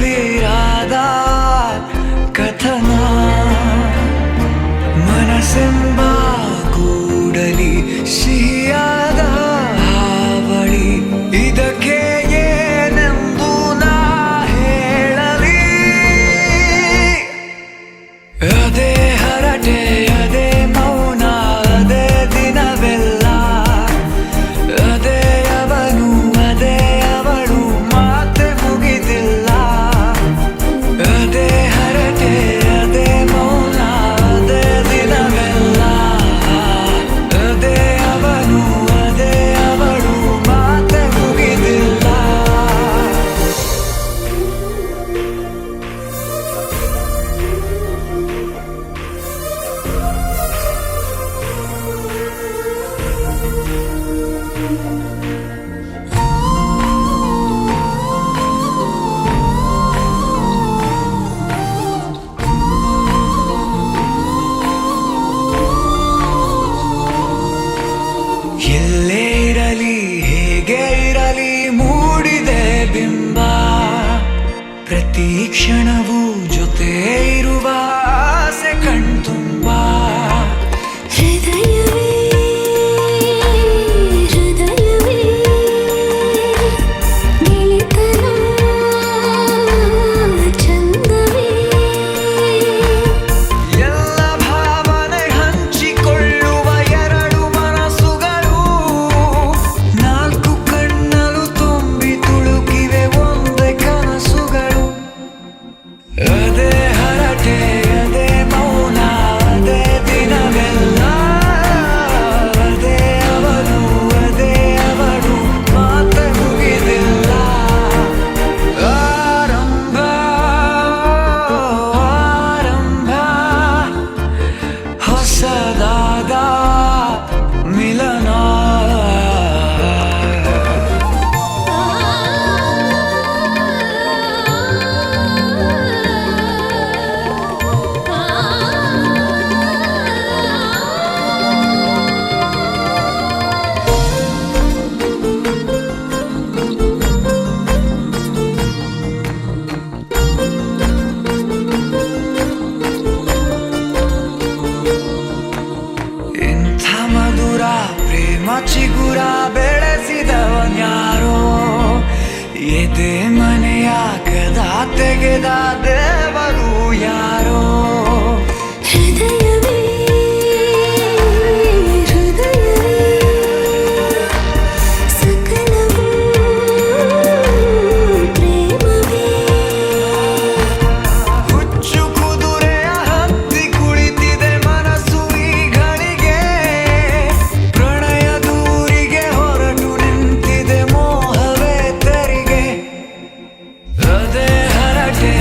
ಸಾವಿರಾದ ಕಥನ ಮನಸ್ಸೆಂಬ ಕೂಡಲಿ ಸಿಹಿಯಾದ ಹಾವಳಿ ಇದಕ್ಕೆ ಏನೆಂದು ನಾ ಹೇಳಲಿ ಅದೇ ಹರಟೆ ಅದೇ ಮೌನ ಅದೇ ದಿನವೆಲ್ಲ ಅದೇ ಅವನು ಅದೇ ಅವಳು ಮಾತೆ ಮುಗಿದಿಲ್ಲ ಅದೇ ಹರಟೆ ಅದೇ ಮೌನ ಅದೇ ದಿನವೆಲ್ಲ ಅದೇ ಅವನು ಅದೇ ಅವಳು ಮಾತೆ ಮುಗಿದಿಲ್ಲ ಎಲ್ಲೇ ಇರಲಿ ಹೇಗೆ ಇರಲಿ ಮೂಡಿದೆ ಬಿಂಬ ಪ್ರತಿ ಕ್ಷಣವೂ ಜೊತೆ ಇರುವ ಆಸೆ ಕಣ್ತುಂಬ ಹೃದಯವೇ ಹೃದಯವೇ ಗೆಳೆತನ ಚಂದವೇ ಎಲ್ಲ ಭಾವನೆ ಹಂಚಿಕೊಳ್ಳುವ ಎರಡು ಮನಸ್ಸುಗಳು ನಾಲ್ಕು ಕಣ್ಣಲು ತುಂಬಿ ತುಳುಕಿವೆ ಒಂದೇ ಕನಸುಗಳು ಅದೇ ಹರಟೆ ಅದೇ ಮೌನ ಅದೇ ದಿನವೆಲ್ಲ ಅದೇ ಅವನು ಅದೇ ಅವಳು ಮಾತೆ ಮುಗಿದಿಲ್ಲ ಆರಂಭ ಆರಂಭ ಹೊಸದಾದ ಮಿಲನ ಇಂಥ ಮಧುರ ಪ್ರೇಮ ಚಿಗುರ ಬೆಳೆಸಿದವನ್ಯಾರೋ ಎದೆ ಮನೆಯ ಕದ ತೆಗೆದ ದೇವರು ಯಾರೋ ಹೃದಯವೇ ಹೃದಯವೇ ಸಕಲವೂ ಪ್ರೇಮವೇ ಹುಚ್ಚು ಕುದುರೆಯ ಹತ್ತಿ ಕುಳಿತಿದೆ ಮನಸ್ಸು ಈಗಳಿಗೆ ಪ್ರಣಯ ದೂರಿಗೆ ಹೊರಟು ನಿಂತಿದೆ ಮೋಹವೇ ತೆರಿಗೆ ಅದೇ ಹರಟೆ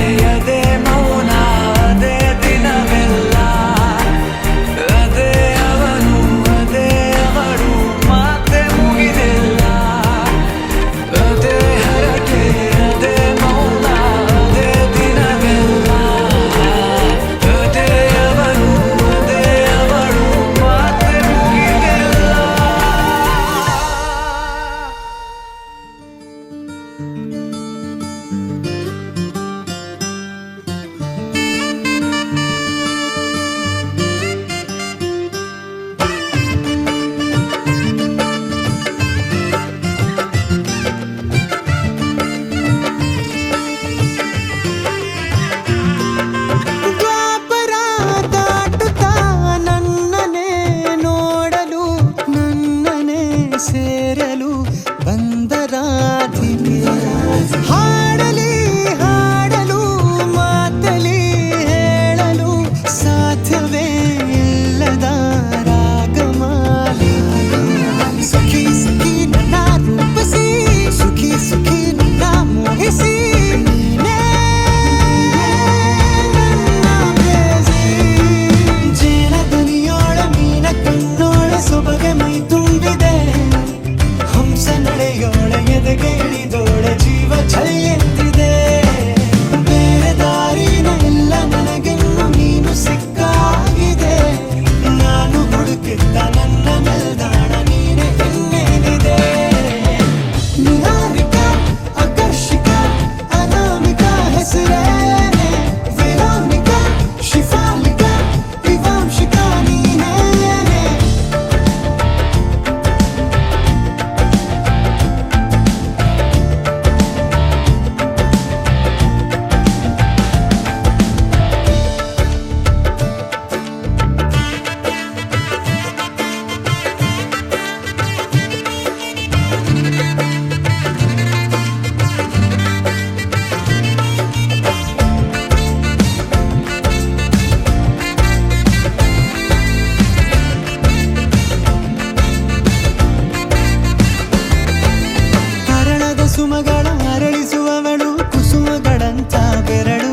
ಎಂಥ ಬೆರಳು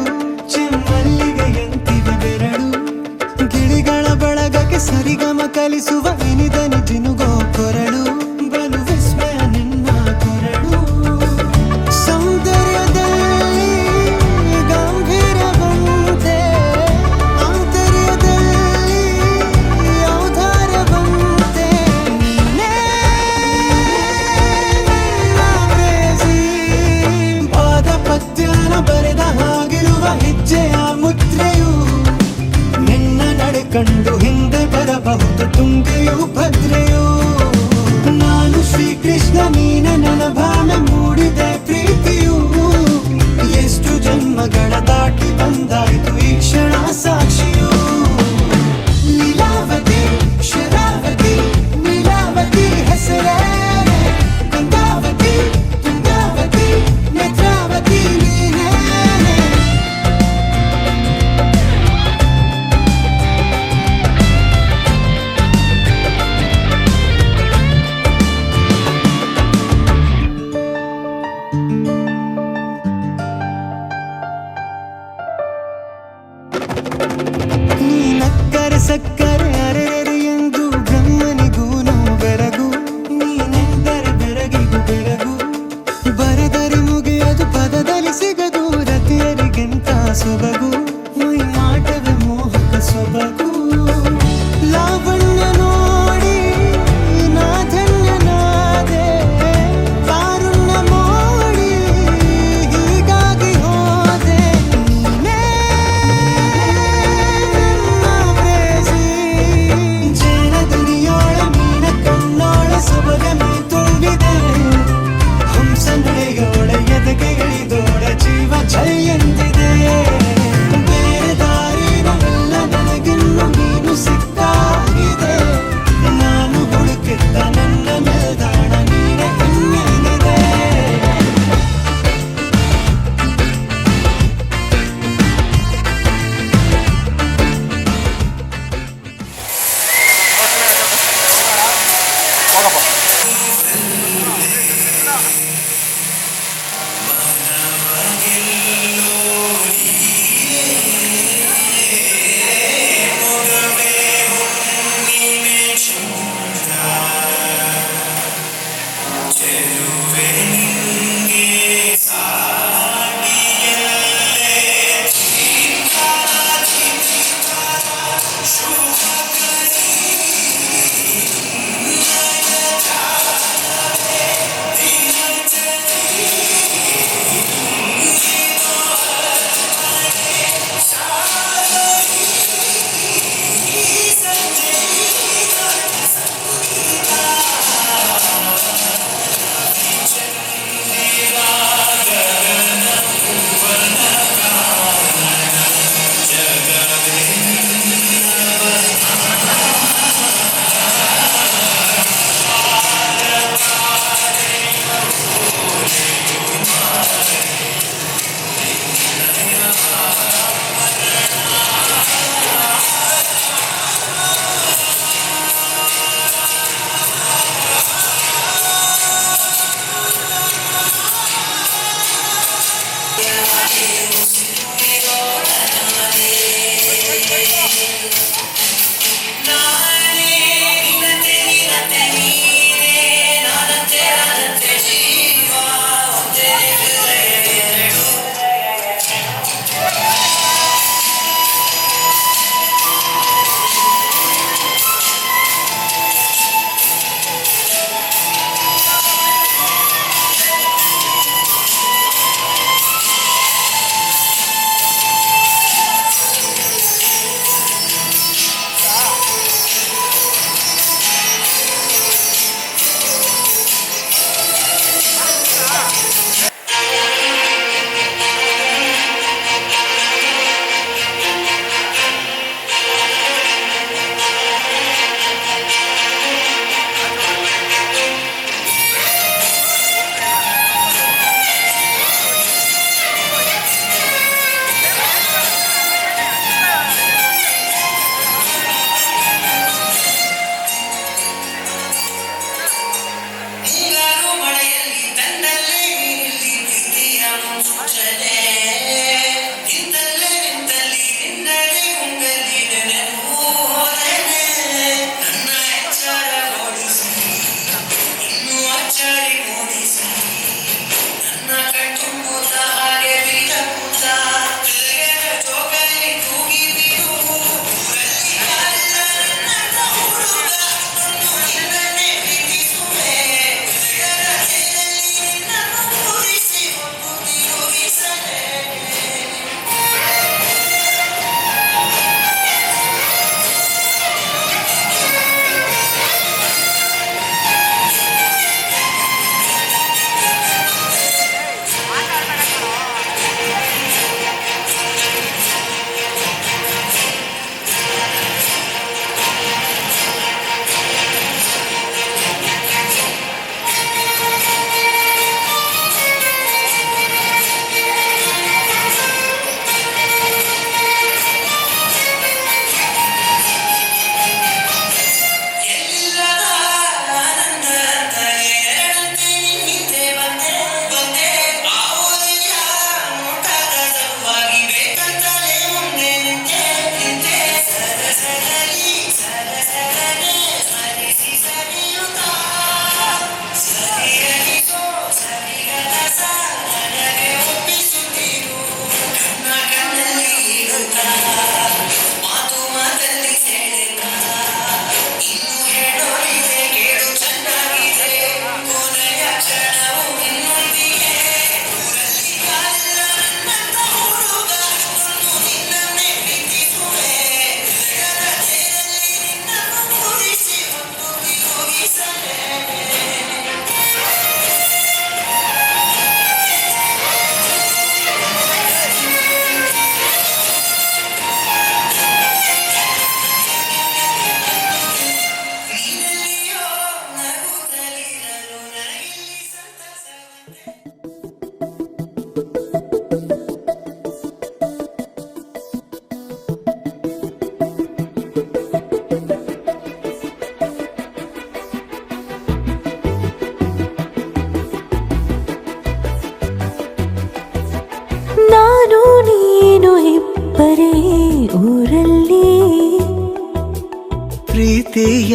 ಚೆಮ್ಮಲ್ಲಿಗೆ ಎಂತಿವೆ ಬೆರಳು ಗಿಳಿಗಳ ಬಳಗಕ್ಕೆ ಸರಿಗಮ ಕಲಿಸುವ ಇನಿದನಿ ಜಿನುಗೋ ಕೊರಳು ಬಲು ವಿಸ್ಮಯ ನಿನ್ನ ಕೊರಳು ಸೌಂದರ್ಯದಲ್ಲಿ ಗಂಭೀರವಂತೆ ಆಂತರ್ಯದಲ್ಲಿ ಔದಾರ್ಯವಂತೆ ನೀನೇ ಕ್ರೇಜಿ ಪಾದ ಪದ್ಯನ ಬರೆದ ಹಾಗಿರುವ ಹೆಜ್ಜೆಯ ಮುದ್ರೆಯು ನಿನ್ನ ನಡೆ ಕಂಡು ಹಿಂದೆ ಬರಬಹುದು ತುಂಗೆಯು ಭದ್ರೆಯು ನಾನು ಶ್ರೀಕೃಷ್ಣ ನೀನೆ ನನ್ನ ಭಾವ ಮೂಡಿದೆ ಪ್ರೀತಿಯು ಎಷ್ಟು ಜನ್ಮಗಳ ದಾಟಿ ಬಂದಾಯ್ತು ಈ ಕ್ಷಣ ಸಾಕ್ಷಿಯು ಲೀಲಾವತಿ ಶರಾವತಿ ನೀಲಾವತಿ ಹೆಸರೇ ಗಂಗಾವತಿ ತುಂಗಾವತಿ ನೇತ್ರಾವತಿ ನೀನೇ ನೀನಕ್ಕರೆ ಸಕ್ಕರೆ ಅರೆರೆ ಎಂದು ಬ್ರಹ್ಮನಿಗೂನು ಬೆರಗು ನೀನೆಂದರೆ ಬೆರಗಿಗೂ ಬೆರಗು ಬರೆದರೆ ಮುಗಿಯದು ಪದದಲ್ಲಿ ಸಿಗದು ರತಿಯರಿಗಿಂತ ಸೊಬಗು ಮೈ ಮಾಟವೇ ಮೋಹಕ ಸೊಬಗು ಲಾವಣ್ಯ ನೋಡಿ ನಾ ಧನ್ಯನಾದೆ ಕಾರುಣ್ಯ ಮೋಡಿ ಹೀಗಾಗಿ ಹೋದೆ ನೀನೇ ನನ್ನ ಪ್ರೇಸಿ ಜೇನ ದುನಿಯೋಳ ಮೀನ ಕಣ್ಣೋಳ ಸೊಬಗ ಮೈ ತುಂಬಿದೆ ಹಂಸ ನಡೆಯೋಳ ಎದೆಗೆ ಇಳಿದೋಳ ಜೀವ ಛೈ ಎಂದಿದೆ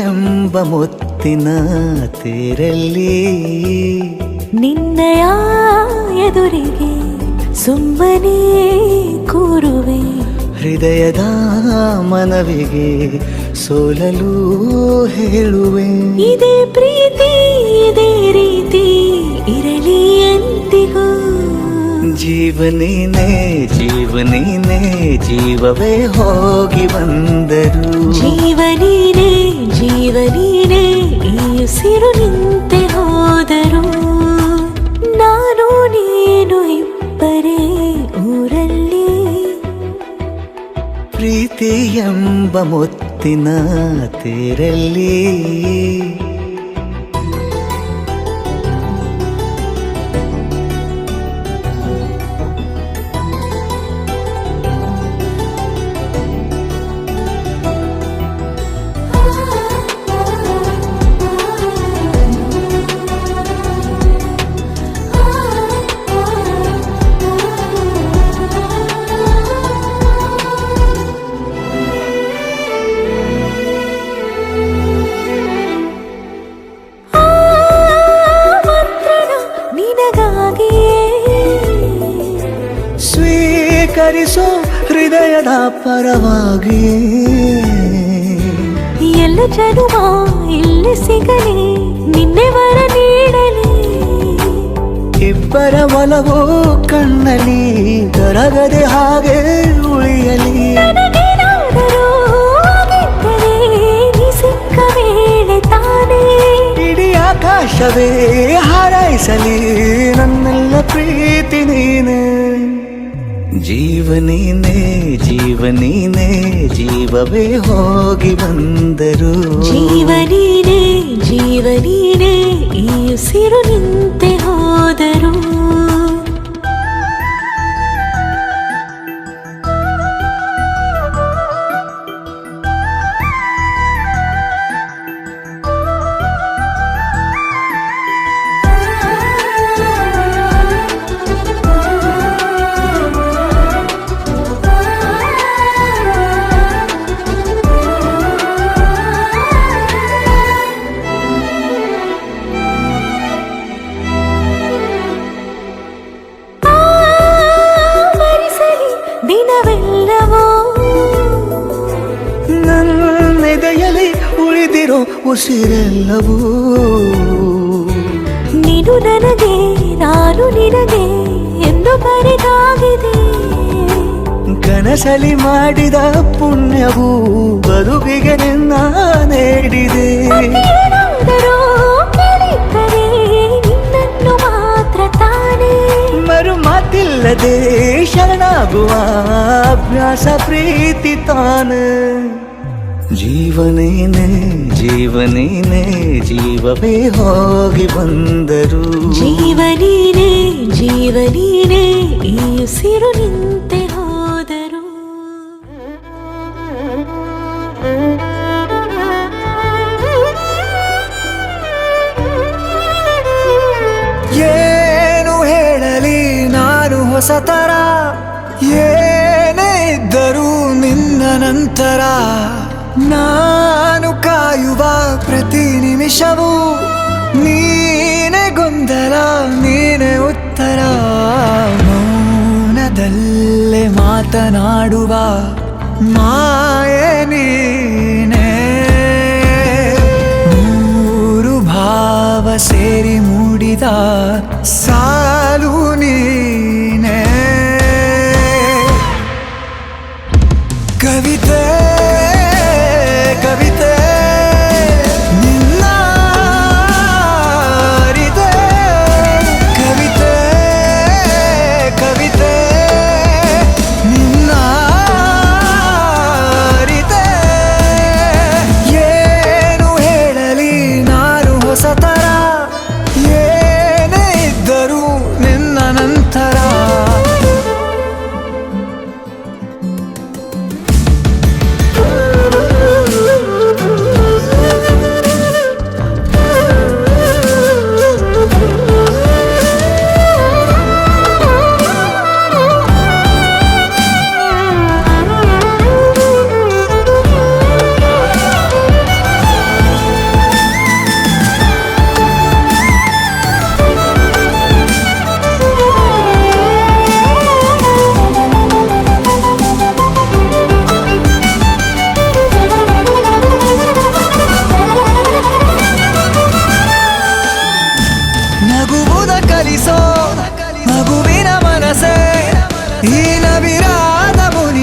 ಎಂಬ ಮುತ್ತಿನ ತೇರಲ್ಲಿ ನಿನ್ನಯ ಎದುರಿಗೆ ಸುಮ್ಮನೆ ಕೂರುವೆ, ಹೃದಯದ ಮನವಿಗೆ ಸೋಲಲು ಹೇಳುವೆ. ಇದೇ ಪ್ರೀತಿ ಇದೇ ರೀತಿ ಇರಲಿ ಎಂದಿಗೂ. ಜೀವನೇನೆ ಜೀವನೇನೆ ಜೀವವೇ ಹೋಗಿ ಬಂದರು. ಜೀವನೀನೇ ಜೀವನೀನೇ ಈ ಉಸಿರು ನಿಂತೆ ಹೋದರು. ನಾನು ನೀನು ಇಬ್ಬರೇ ಊರಲ್ಲಿ. ಪ್ರೀತಿ ಎಂಬ ಮುತ್ತಿನ ತೇರಲ್ಲಿ ಸ್ವೀಕರಿಸೋ ಹೃದಯದ ಪರವಾಗಿ. ಎಲ್ಲ ಜನುಮ ಇಲ್ಲಿ ಸಿಗಲಿ, ನಿನ್ನೆ ವರ ನೀಡಲಿ. ಇಬ್ಬರ ಒಲವು ಕಣ್ಣಲ್ಲಿ ಕರಗದೆ ಹಾಗೆ ಉಳಿಯಲಿ. ನನಗೇನಾದರೂ ಆಗಿದ್ದರೆ ನೀ ಸಿಕ್ಕ ವೇಳೆ ತಾನೇ ಇಡೀ ಆಕಾಶವೇ ಹಾರೈಸಲಿ ನನ್ನೆಲ್ಲ ಪ್ರೀತಿ ನೀನೆ. ಜೀವನೀನೇ ಜೀವನೀನೇ ಜೀವವೇ ಹೋಗಿ ಬಂದರು. ಜೀವನೀನೇ ಜೀವನೀನೇ ಈ ಉಸಿರು ನಿಂತೆ ಹೋದರು. ದಿನವೆಲ್ಲವೋ ನನ್ನೆದೆಯಲ್ಲಿ ಉಳಿದಿರೋ ಉಸಿರೆಲ್ಲವೂ ನೀನು ನನಗೆ ನಾನು ನಿನಗೆ ಎಂದು ಬರೆದಾಗಿದೆ. ಕನಸಲಿ ಮಾಡಿದ ಪುಣ್ಯವು ಬದುಕಿಗೆ ನಿನ್ನ ನೀಡಿದೆ. ಏನಾದರೂ ಕೇಳಿದ್ದರೆ ನಿನ್ನನ್ನು ಮಾತ್ರ ತಾನೇ. ಮರು ಮಾತಿಲ್ಲದೆ ಶರಣಾಗುವ ಅಭ್ಯಾಸ ಪ್ರೀತಿ ತಾನೆ. ಜೀವನೇನೆ ಜೀವನೇನೆ ಜೀವವೇ ಹೋಗಿ ಬಂದರು. ಜೀವನೀನೇ ಜೀವನೀನೇ ಈ ಉಸಿರು ನಿಂತೆ ಹೋದರು. ಏನು ಹೇಳಲಿ ನಾನು ಹೊಸತರ, ಏನೇ ಇದ್ದರೂ ನಿನ್ನ ನಂತರ. ನಾನು ಕಾಯುವ ಪ್ರತಿ ನಿಮಿಷವೂ ನೀನೆ ಗೊಂದಲ ನೀನೆ ಉತ್ತರ. ಮೌನದಲ್ಲೇ ಮಾತನಾಡುವ ಮಾಯೆ ನೀನೆ. ನೂರು ಭಾವ ಸೇರಿ ಮೂಡಿದ ಸಾಲು ನೀನೆ. ಕವಿತೆ ಕವಿತೆ ನಿನ್ನ ಅರಿತೆ. ಕವಿತೆ ಕವಿತೆ ನಿನ್ನ ಅರಿತೆ. ಏನು ಹೇಳಲಿ ನಾನು ಹೊಸತರ, ಏನೇ ಇದ್ದರೂ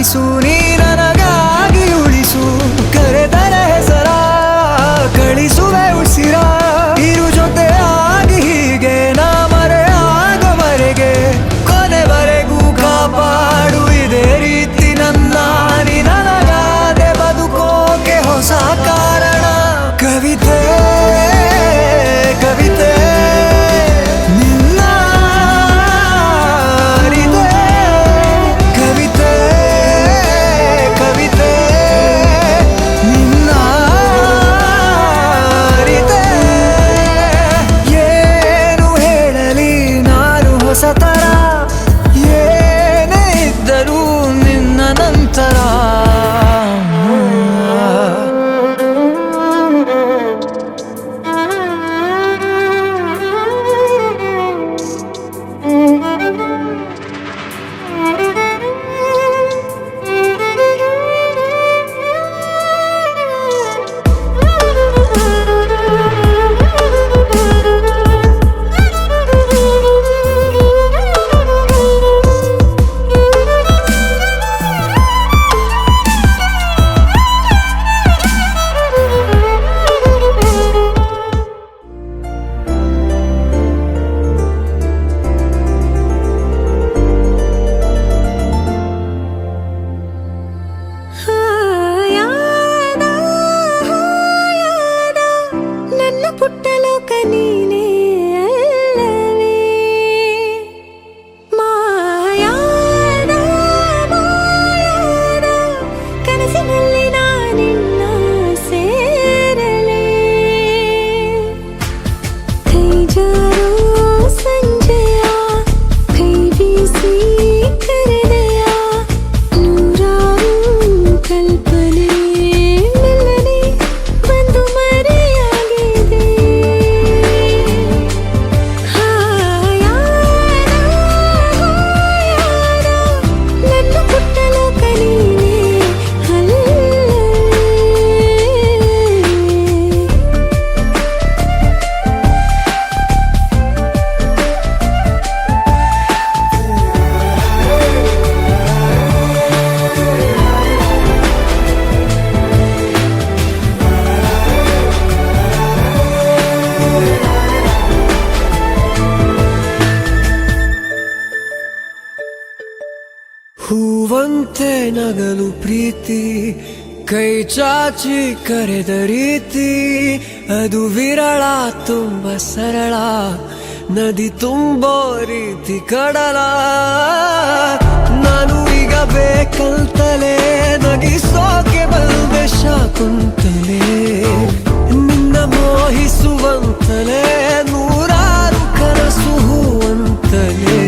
ಆಲಿಸು ನೀ ನನಗಾಗಿ ಉಳಿಸು ಕರೆದರೆ ಹೆಸರ ಕಳಿಸುವೆ ಉಸಿರ ಇರು ಜೊತೆ ಆಗಿ ಹೀಗೆ ನಾ ಮರೆ ಆಗವರೆಗೆ ಕೊನೆವರೆಗೂ ಕಾಪಾಡು ಇದೇ ರೀತಿ ನನ್ನ ನೀ ನನಗಾದೆ ಬದುಕೋಕೆ ಹೊಸ ಕಾರಣ ಕವಿತೆ ಕವಿತೆ ನಿನ್ನ ಅರಿತೆ ಕವಿತೆ ಕವಿತೆ ನಿನ್ನ ಅರಿತೆ ಏನು ಹೇಳಲಿ ನಾನು ಹೊಸತರ ಏನೇ ಇದ್ದರೂ ನಿನ್ನ ನಂತರ ನನ್ನ ಪುಟ್ಟ ಲೋಕ ನೀನೇ ಅಲ್ಲವೇ ಮಾಯಾದ ಮಾಯಾದ ಕನಸಿನಲ್ಲಿ ನಾನಿನ್ನ ಸೇರಲೇ ಕೈ ಜಾರೋ ಸಂಜೆಯ ಕೈ ಬೀಸಿ ಕರೆದೆಯ ನೂರಾರು ಕಲ್ಪನೆ ಮೆಲ್ಲನೆ ಬಂದು ಮರೆಯಾಗಿದೆ ಹಾಯಾದ ಹಾಯಾದ ನನ್ನ ಪುಟ್ಟ ಲೋಕ ನೀನೇ ಅಲ್ಲವೇ ಹೂವಂತೆ ನಗಲು ಪ್ರೀತಿ ಕೈ ಚಾಚಿ ಕರೆದ ರೀತಿ ಅದು ವಿರಳ ತುಂಬ ಸರಳ ನದಿ ತುಂಬೋ ರೀತಿ ಕಡಲ ನಾನು ಈಗ ಬೇಕಂತಲೇ ನಗಿಸೋಕೆ ಬಂದೆ ಶಾಕುಂತಲೇ ನಿನ್ನ ಮೋಹಿಸುವಂತಲೇ ನೂರಾರು ಕನಸು ಹೂವಂತಲೇ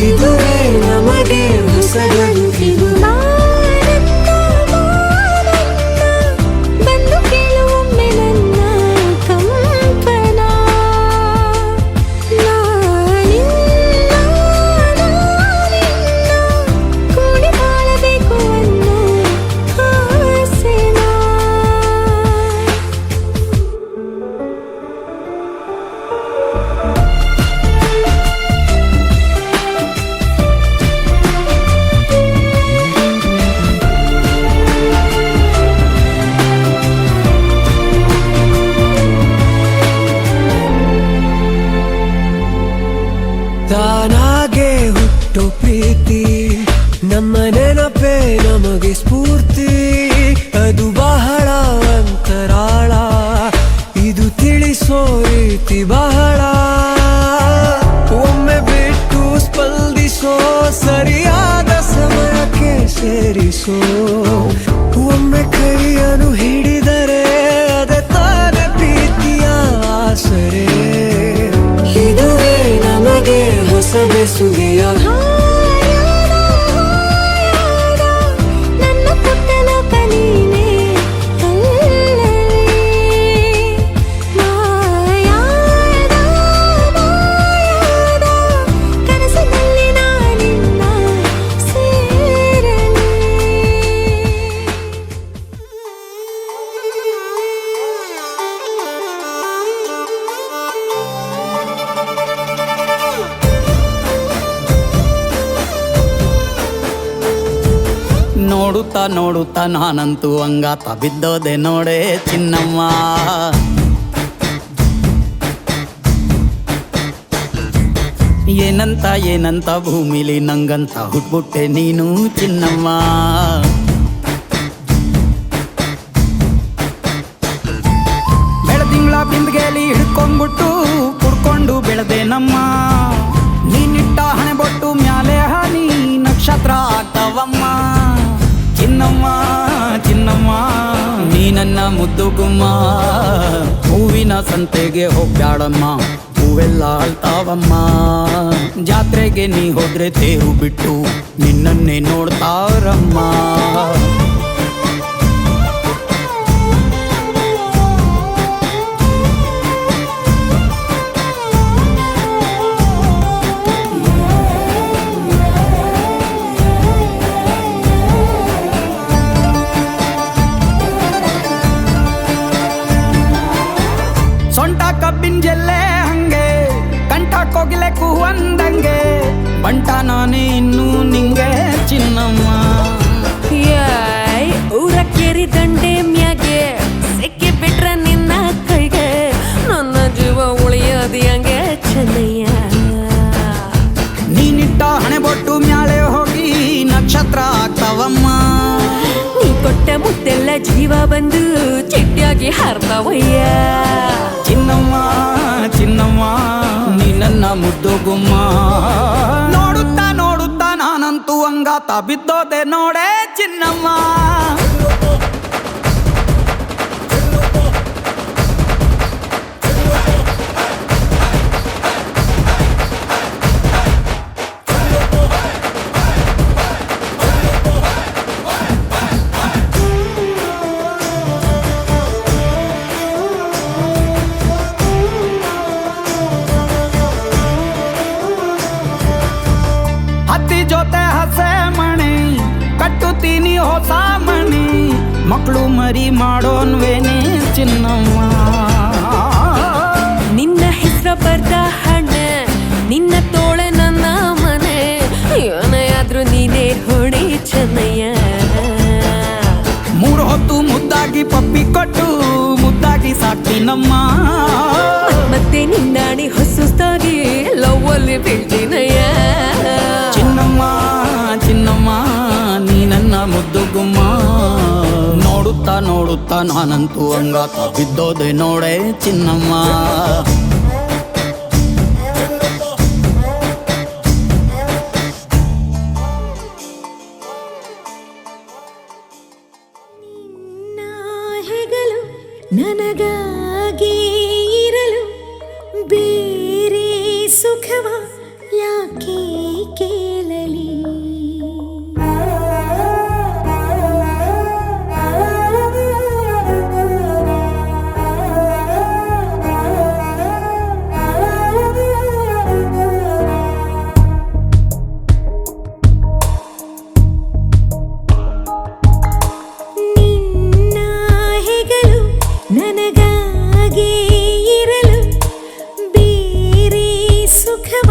ಇದುವೇ ನಮಗೆ ಹೊಸಗದು ಇದು ನಾನಂದ ಮಾನಂದ ಬಂದು ಕೇಳುವೊಮ್ಮೆ ನನ್ನ ಕಂಪನ ನಾನಿನ್ನ ನಾನಿನ್ನ ಕೂಡಿ ಬಾಳಬೇಕು ಅನ್ನೋ ಆಸೆನಾ ತಾನಾಗೆ ಹುಟ್ಟೋ ಪ್ರೀತಿ ನಮ್ಮ ನೆನಪೇ ನಮಗೆ ಸ್ಫೂರ್ತಿ ಅದು ಬಹಳ ಅಂತರಾಳ ಇದು ತಿಳಿಸೋ ರೀತಿ ಬಹಳ ಒಮ್ಮೆ ಬಿಟ್ಟು ಸ್ಪಂದಿಸೋ ಸರಿಯಾದ ಸಮಯಕ್ಕೆ ಸೇರಿಸೋ ಒಮ್ಮೆ ಕೈಯನ್ನು ಹಿಡಿದರೆ ಅದೇ ತಾನೇ ಪ್ರೀತಿಯ ಆಸರೆ ಇದುವೇ ನಮಗೆ ಹೊಸ ಬೆಸುಗೆಯ ಹಾಯಾದ ಹಾಯಾದ ನನ್ನ ಪುಟ್ಟ ಲೋಕ ನೀನೇ ಅಲ್ಲವೇ ಮಾಯಾದ ಮಾಯಾದ ಕನಸಿನಲ್ಲಿ ನಾನಿನ್ನ ಸೇರಲೇ ನೋಡುತ್ತಾ ನೋಡುತ್ತಾ ನಾನಂತೂ ಹಂಗಾತ ಬಿದ್ದೋದೆ ನೋಡೆ ಚಿನ್ನಮ್ಮ. ಏನಂತ ಏನಂತ ಭೂಮಿಲಿ ನಂಗಂತ ಹುಟ್ಬಿಟ್ಟೆ ನೀನು ಚಿನ್ನಮ್ಮ. ಬೆಳದಿಂಗಳ ಬಿಂದಿಗೆಯಲ್ಲಿ ಹಿಡ್ಕೊಂಡ್ಬಿಟ್ಟು ಕುಡ್ಕೊಂಡು ಬೆಳೆದೆ ನಮ್ಮ. ನೀನಿಟ್ಟ ಹಣೆ ಬೊಟ್ಟು ಮ್ಯಾಲೆ ಹನಿ ನಕ್ಷತ್ರ ಆಗ್ತಾವಮ್ಮ. ಚಿನ್ನಮ್ಮ ಚಿನ್ನಮ್ಮ ನೀ ನನ್ನ ಮುದ್ದು ಗುಮ್ಮ. ಹೂವಿನ ಸಂತೆಗೆ ಹೋಗ್ಬ್ಯಾಡಮ್ಮ, ಹೂವೆಲ್ಲ ಅಳ್ತಾವಮ್ಮ. ಜಾತ್ರೆಗೆ ನೀ ಹೋದ್ರೆ ತೇರು ಬಿಟ್ಟು ನಿನ್ನನ್ನೇ ನೋಡ್ತಾರಮ್ಮ. ಸೊಂಟ ಕಬ್ಬಿನ ಜಲ್ಲೆ ಹಂಗೆ, ಕಂಠ ಕೋಗಿಲೆ ಕೂವಂದಂಗೆ, ಬಂಟ ನಾನೇ ಇನ್ನೂ ನಿಂಗೆ ಚಿನ್ನಮ್ಮ. ಯಾಯ್ ಊರ ಕೇರಿ ದಂಡೆ ಮ್ಯಾಗೆ ಸಿಕ್ಕಿ ಬಿಟ್ರ ನಿನ್ನ ಕೈಗೆ, ನನ್ನ ಜೀವ ಉಳಿಯೋದು ಹಂಗೆ ಚೆನ್ನಯ್ಯ. ನೀನಿಟ್ಟ ಹಣೆ ಬೊಟ್ಟು ಮ್ಯಾಲೆ ಹೋಗಿ ನಕ್ಷತ್ರ ಆಗ್ತಾವಮ್ಮ. ನೀ ಕೊಟ್ಟ ಮುತ್ತೆಲ್ಲ ಜೀವ ಬಂದು ಚಿಟ್ಟಿಯಾಗಿ ಹಾರ್ತಾವಯ್ಯ. ಚಿನ್ನಮ್ಮ ಚಿನ್ನಮ್ಮ ನೀ ನನ್ನ ಮುದ್ದು ಗುಮ್ಮ. ನೋಡುತ್ತಾ ನೋಡುತ್ತಾ ನಾನಂತೂ ಹಂಗಾತ ಬಿದ್ದೋದೆ ನೋಡೆ ಚಿನ್ನಮ್ಮ. ಹತ್ತಿ ಜೊತೆ ಹಸೆ ಮಣಿ ಕಟ್ಟುತ್ತೀನಿ ಹೊಸ ಮಣಿ, ಮಕ್ಕಳು ಮರಿ ಮಾಡೋನ್ವೇನೆ ಚಿನ್ನಮ್ಮ. ನಿನ್ನ ಹೆಸರ ಬರ್ದ ಹಣ ನಿನ್ನ ತೋಳೆ ನನ್ನ ಮನೆ, ಏನಾದ್ರೂ ನೀನೇ ಹೊಡಿ ಚೆನ್ನಯ್ಯ. ಮೂರು ಹೊತ್ತು ಮುದ್ದಾಗಿ ಪಪ್ಪಿ ಕೊಟ್ಟು ಮುದ್ದಾಗಿ ಸಾಕ್ತೀನಮ್ಮ. ಮತ್ತೆ ನಿನ್ನಾಡಿ ಹೊಸುಸ್ತಾಗಿ ಲವ್ವಲ್ಲಿ ಬೀಳ್ತೀನಯ್ಯ. ಚಿನ್ನಮ್ಮ ಚಿನ್ನಮ್ಮ ನೀ ನನ್ನ ಮುದ್ದು ಗುಮ್ಮ. ನೋಡುತ್ತಾ ನೋಡುತ್ತಾ ನಾನಂತೂ ಹಂಗಾತ ಬಿದ್ದೋದೆ ನೋಡೆ ಚಿನ್ನಮ್ಮ. ನಿನ್ನ ಹೆಗಲು ನನಗಾಗಿ ಇರಲು ಬೇರೆ ಸುಖವ ಯಾಕೆ ಕೇಳಲಿ. ನಿನ್ನ ಹೆಗಲು ನನಗಾಗಿ ಇರಲು ಬೇರೆ ಸುಖವ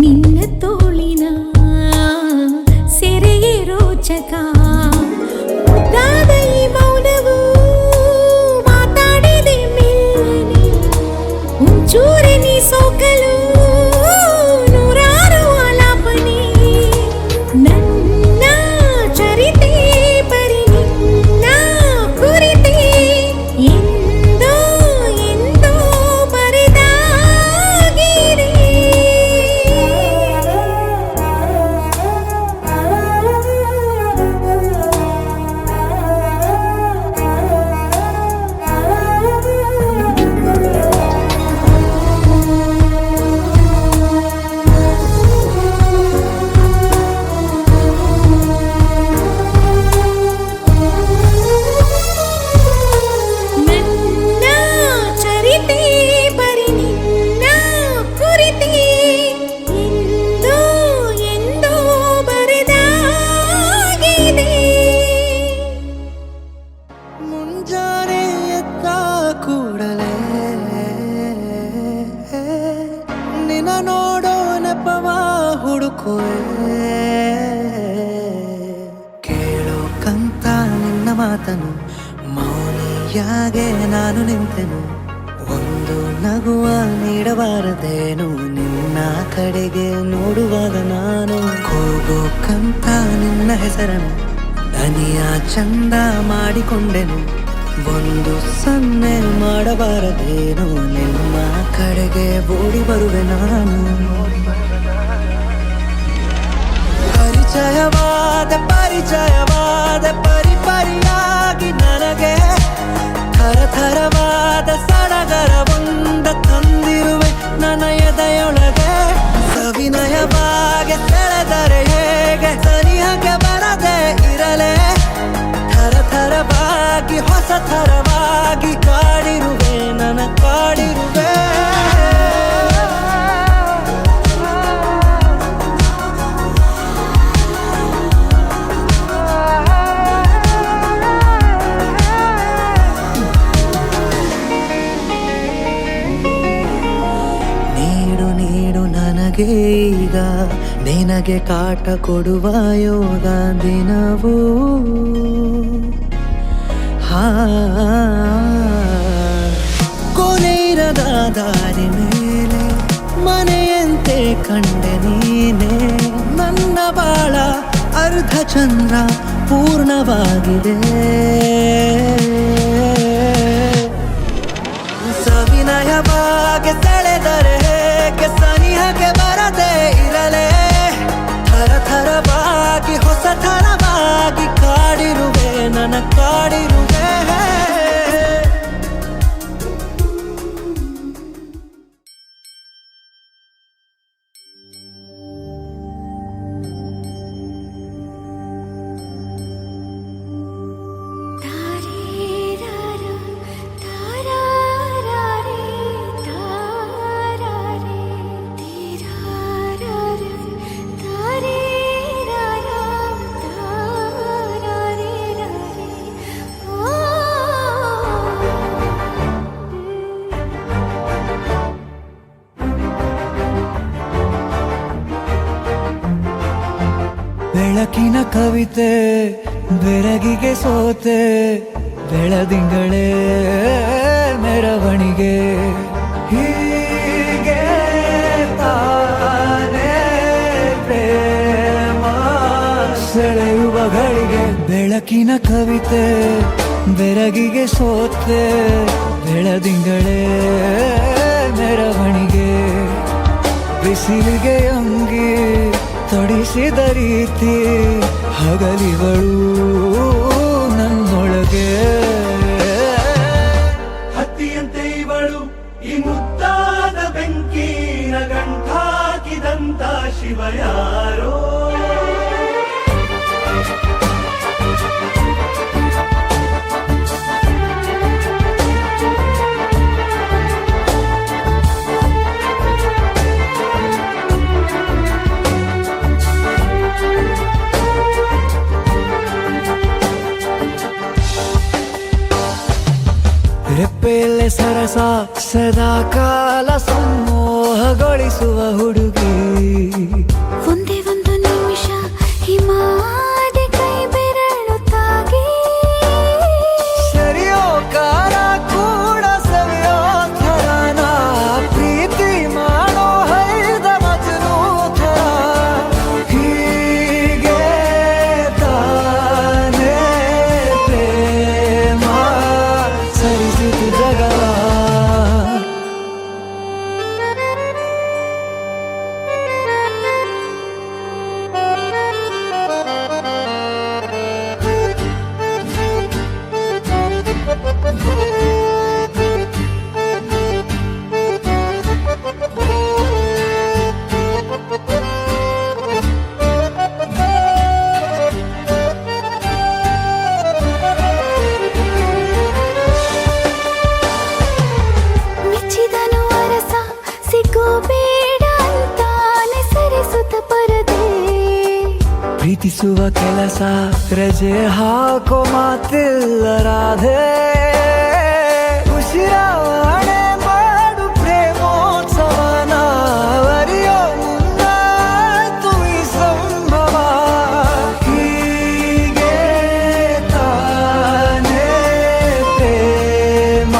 ನಿನ್ನ ತೋಳಿನ ಸೆರೆಗೆ ರೋಚಕ ಮುದ್ದಾದ ಈ ಮೌನವು ಮಾತಾಡಿದೆ ಮೆಲ್ಲನೆ ಒಂಚೂರೆ ನೀ ಸೋಕಲು ನೂರಾರು ಆಲಾಪನೆ ನನ್ನ ಚರಿತೆ ಬರಿ ನಿನ್ನ ಕುರಿತೆ ಎಂದೋ ಎಂದೋ ಬರೆದಾಗಿದೆ ನನ್ನ ಚರಿತೆ ಬರಿ ನಿನ್ನ ಕುರಿತೆ ಎಂದೋ ಎಂದೋ ಬರೆದಾಗಿದೆ ಮುಂಜಾನೆ ಎದ್ದ ಕೂಡಲೇ ನಿನ್ನ ನೋಡೋ ನೆಪವ ಹುಡುಕುವೆ ಕೇಳೋಕಂತ ನಿನ್ನ ಮಾತನು ಮೌನಿಯಾಗೆ ನಾನು ನಿಂತೆನು ಒಂದು ನಗುವ ನೀಡಬಾರದೇನು ನಿನ್ನ ಕಡೆಗೆ ನೋಡುವಾಗ ನಾನು ಕೂಗೋಕಂತ ನಿನ್ನ ಹೆಸರನ್ನು ದನಿಯ ಚಂದ ಮಾಡಿಕೊಂಡೆನು ಒಂದು ಸನ್ನೆ ಮಾಡಬಾರದೇನು ನಿಮ್ಮ ಕಡೆಗೆ ಓಡಿ ಬರುವೆ ನಾನು ಪರಿಚಯವಾದ ಪರಿಪರಿಯಾಗಿ ನನಗೆ ಥರಥರವಾದ ಸಡಗರವೊಂದ ತಂದಿರುವೆ ನನ್ನ ಎದೆಯೊಳಗೆ ಸವಿನಯವಾಗಿ ಸೆಳೆದರೆ ಹೇಗೆ ಸನಿಹಕ್ಕೆ ಬರದೆ ಇರಲೇ ಥರಥರವಾಗಿ ಹೊಸ ಥರವಾಗಿ ಕಾಡಿರುವೆ ನನ್ನ ಕಾಡಿರುವೆ ನೀಡು ನನಗೆ ಈಗ ನಿನಗೆ ಕಾಟ ಕೊಡುವ ಯೋಗ ದಿನವೂ ಕೊನೆಯಿರದ ದಾರಿ ಮೇಲೆ ಮನೆಯಂತೆ ಕಂಡೆ ನೀನೆ ನನ್ನ ಬಾಳ ಅರ್ಧ ಚಂದ್ರ ಪೂರ್ಣವಾಗಿದೆ ಸವಿನಯವಾಗಿ ಸೆಳೆದರೆ ಹೇಗೆ ಸನಿಹಕ್ಕೆ ಬರದೆ ಇರಲೇ ಥರಥರವಾಗಿ ಹೊಸ ಥರವಾಗಿ ಕಾಡಿರುವೆ ನನ್ನ ಕಾಡಿರುವೆ ಬೆಳಕಿನ ಕವಿತೆ ಬೆರಗಿಗೆ ಸೋತೆ ಬೆಳದಿಂಗಳೇ ಮೆರವಣಿಗೆ ಹೀಗೆ ತಾನೇ ಪ್ರೇಮ ಸೆಳೆಯುವ ಗಳಿಗೆ ಬೆಳಕಿನ ಕವಿತೆ ಬೆರಗಿಗೆ ಸೋತೆ ಬೆಳದಿಂಗಳೇ ಮೆರವಣಿಗೆ ಬಿಸಿಲಿಗೆ ಅಂಗಿ ತೊಡಿಸಿದ ರೀತಿ ಹಗಲಿಗಳು ನನ್ನೊಳಗೆ ಹತ್ತಿಯಂತೆ ಇವಳು ಈ ಮುದ್ದಾದ ಬೆಂಕಿನ ಗಂಟಾಕಿದಂತ ಶಿವ ಯಾರೋ ರೆಪ್ಪೆಯಲ್ಲೇ ಸರಸ ಸದಾ ಕಾಲ ಸಂಮೋಹಗೊಳಿಸುವ ಹುಡುಗಿ ಪ್ರೀತಿಸುವ ಕೆಲಸ ರಜೆ ಹಾಕೋ ಮಾತಿಲ್ಲ ರಾಧೆ ಉಸಿರಾವಣೆ ಮಾಡು ಪ್ರೇಮೋತ್ಸವನ ಅರಿಯೋ ಮುನ್ನಾಯ್ತು ಈ ಸಂಭವ ಹೀಗೆ ತಾನೇ ಪ್ರೇಮ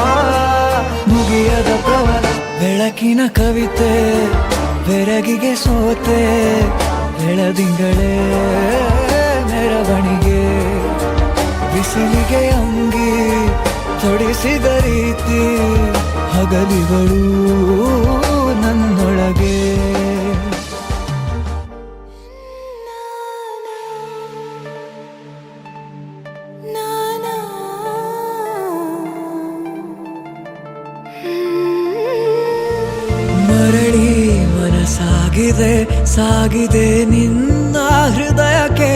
ಮುಗಿಯದ ಪ್ರವರ ಬೆಳಕಿನ ಕವಿತೆ ಬೆರಗಿಗೆ ಸೋತೆ ಬೆಳದಿಂಗಳೇ ಮೆರವಣಿಗೆ ಬಿಸಿಲಿಗೆ ಅಂಗಿ ತೊಡಿಸಿದ ರೀತಿ ಹಗಲಿಗಳು ನನ್ನೊಳಗೆ ಮರಳಿ ಮನಸಾಗಿದೆ ಸಾಗಿದೆ ನಿನ್ನ ಹೃದಯಕ್ಕೆ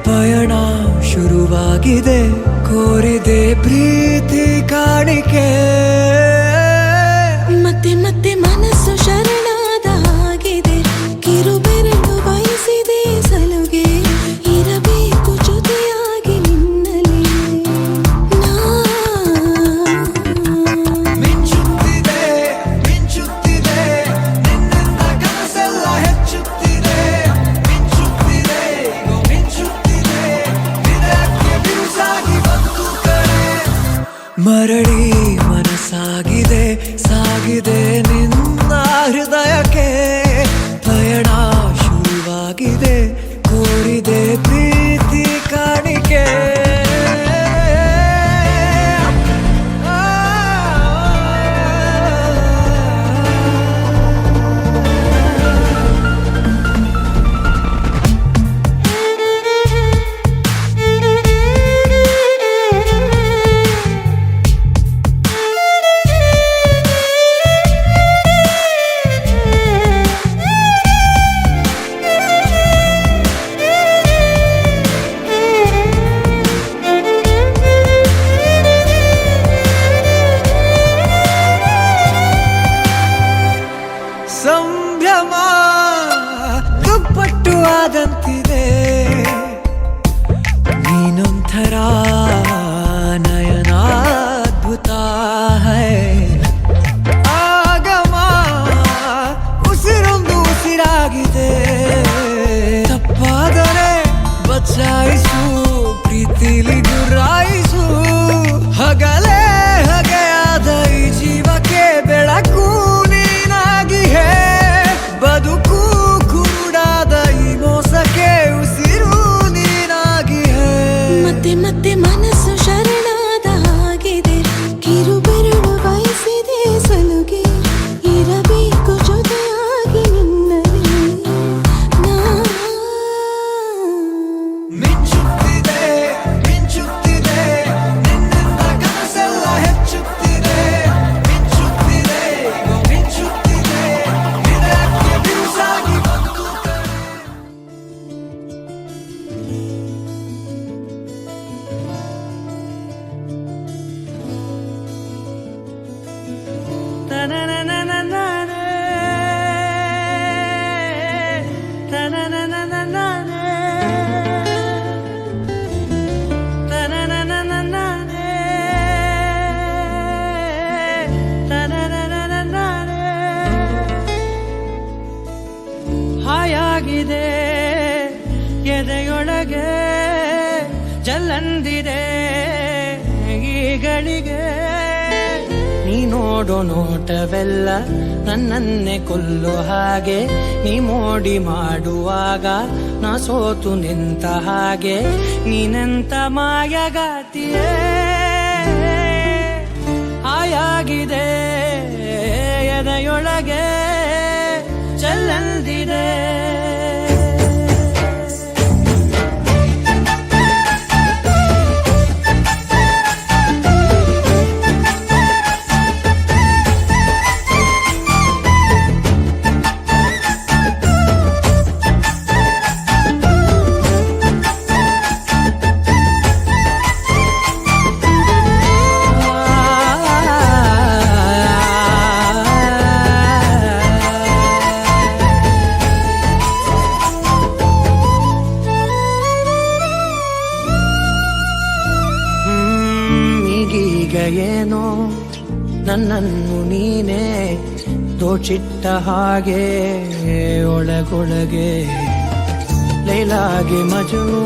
ಪಯಣ ಶುರುವಾಗಿದೆ ಕೋರಿದೆ ಪ್ರೀತಿ ಕಾಣಿಕೆ ಮತ್ತೆ ಮತ್ತೆ ಮನಸ್ಸು ಶರಣಾದ ಹಾಗಿದೆ ಕಿರುಬೆರಳು ಬಯಸಿದೆ ಸಲುಗೆ ಇರಬೇಕು ಜೊತೆಯಾಗಿ ನಿನ್ನಲಿ ಮಿಂಚುತ್ತಿದೆ ಮಿಂಚುತ್ತಿದೆ ನಿನ್ನಿಂದ ಕನಸೆಲ್ಲ ಹೆಚ್ಚುತ್ತಿದೆ ಮಿಂಚುತ್ತಿದೆ ಇದು ಮಿಂಚುತ್ತಿದೆ ಹೃದಯಕ್ಕೆ ಬಿರುಸಾಗಿ ಬಂತು ಕರೆ ಮರಳಿ ಮನಸ್ಸಾಗಿದೆ ಸಾಗಿದೆ ನಿನ್ನ ಹೃದಯಕ್ಕೆ ಪಯಣ ಶುರುವಾಗಿದೆ ಕೋರಿದೆ ಪ್ರೀತಿ ಕಾಣಿಕೆ ಸಂಭ್ರಮ ದುಪ್ಪಟ್ಟು ಆದಂತಿದೆ ನೀನೊಂಥರ ನಯನಾದ್ಭುತ ಹೈ ಆಗಮ ಉಸಿರೊಂದು ಉಸಿರಾಗಿದೆ ತಪ್ಪಾದರೆ ಬಚಾಯಿಸು ಪ್ರೀತಿಲಿ ಗುರಾಯಿಸು ಹಗಲೇ ಹಗೆಯಾದ ಈ ಜೀವಕ್ಕೆ ಬೆಳಕು ನೀನಾಗಿ ಹೇ ಬದುಕು ಕುರುಡಾದ ಈ ಮೋಸಕ್ಕೆ ಉಸಿರು ನೀನಾಗಿ ಹೇ ಮತ್ತೆ ಮತ್ತೆ ಮನಸ್ಸು ಶರಣಾದ ಹಾಗಿದೆ ಕಿರುಬೆರಳು ಬಯಸಿದೆ ಸಲುಗೆ ಇರಬೇಕು ಜೊತೆಯಾಗಿ ನಿನ್ನಲಿ ಮಿಂಚುತ್ತಿದೆ ಮಿಂಚುತ್ತಿದೆ ನಿನ್ನಿಂದ ಕನಸೆಲ್ಲ ಹೆಚ್ಚುತ್ತಿದೆ ಮಿಂಚುತ್ತಿದೆ ಇದು ಮಿಂಚುತ್ತಿದೆ ಹೃದಯಕ್ಕೆ ಬಿರುಸಾಗಿ ಬಂತು ಹಾಯಾಗಿದೆ ಎದೆಯೊಳಗೆ ಜಲ್ಲಂದಿದೆ ಈಗಳಿಗೆ ನೀ ನೋಡೋ ನೋಟವೆಲ್ಲ ನನ್ನನ್ನೇ ಕೊಲ್ಲೋ ಹಾಗೆ ನೀ ಮೋಡಿ ಮಾಡುವಾಗ ನಾ ಸೋತು ನಿಂತ ಹಾಗೆ ನೀನೆಂತ ಮಾಯಗಾತಿಯೇ ಹಾಯಾಗಿದೆ ಎದೆಯೊಳಗೆ ಚಲ್ಲಂದಿದೆ ಏನೋ ನನ್ನನ್ನು ನೀನೇ ದೋಚಿಟ್ಟ ಹಾಗೆ ಒಳಗೊಳಗೆ ಲೈಲಾಗೆ ಮಜನು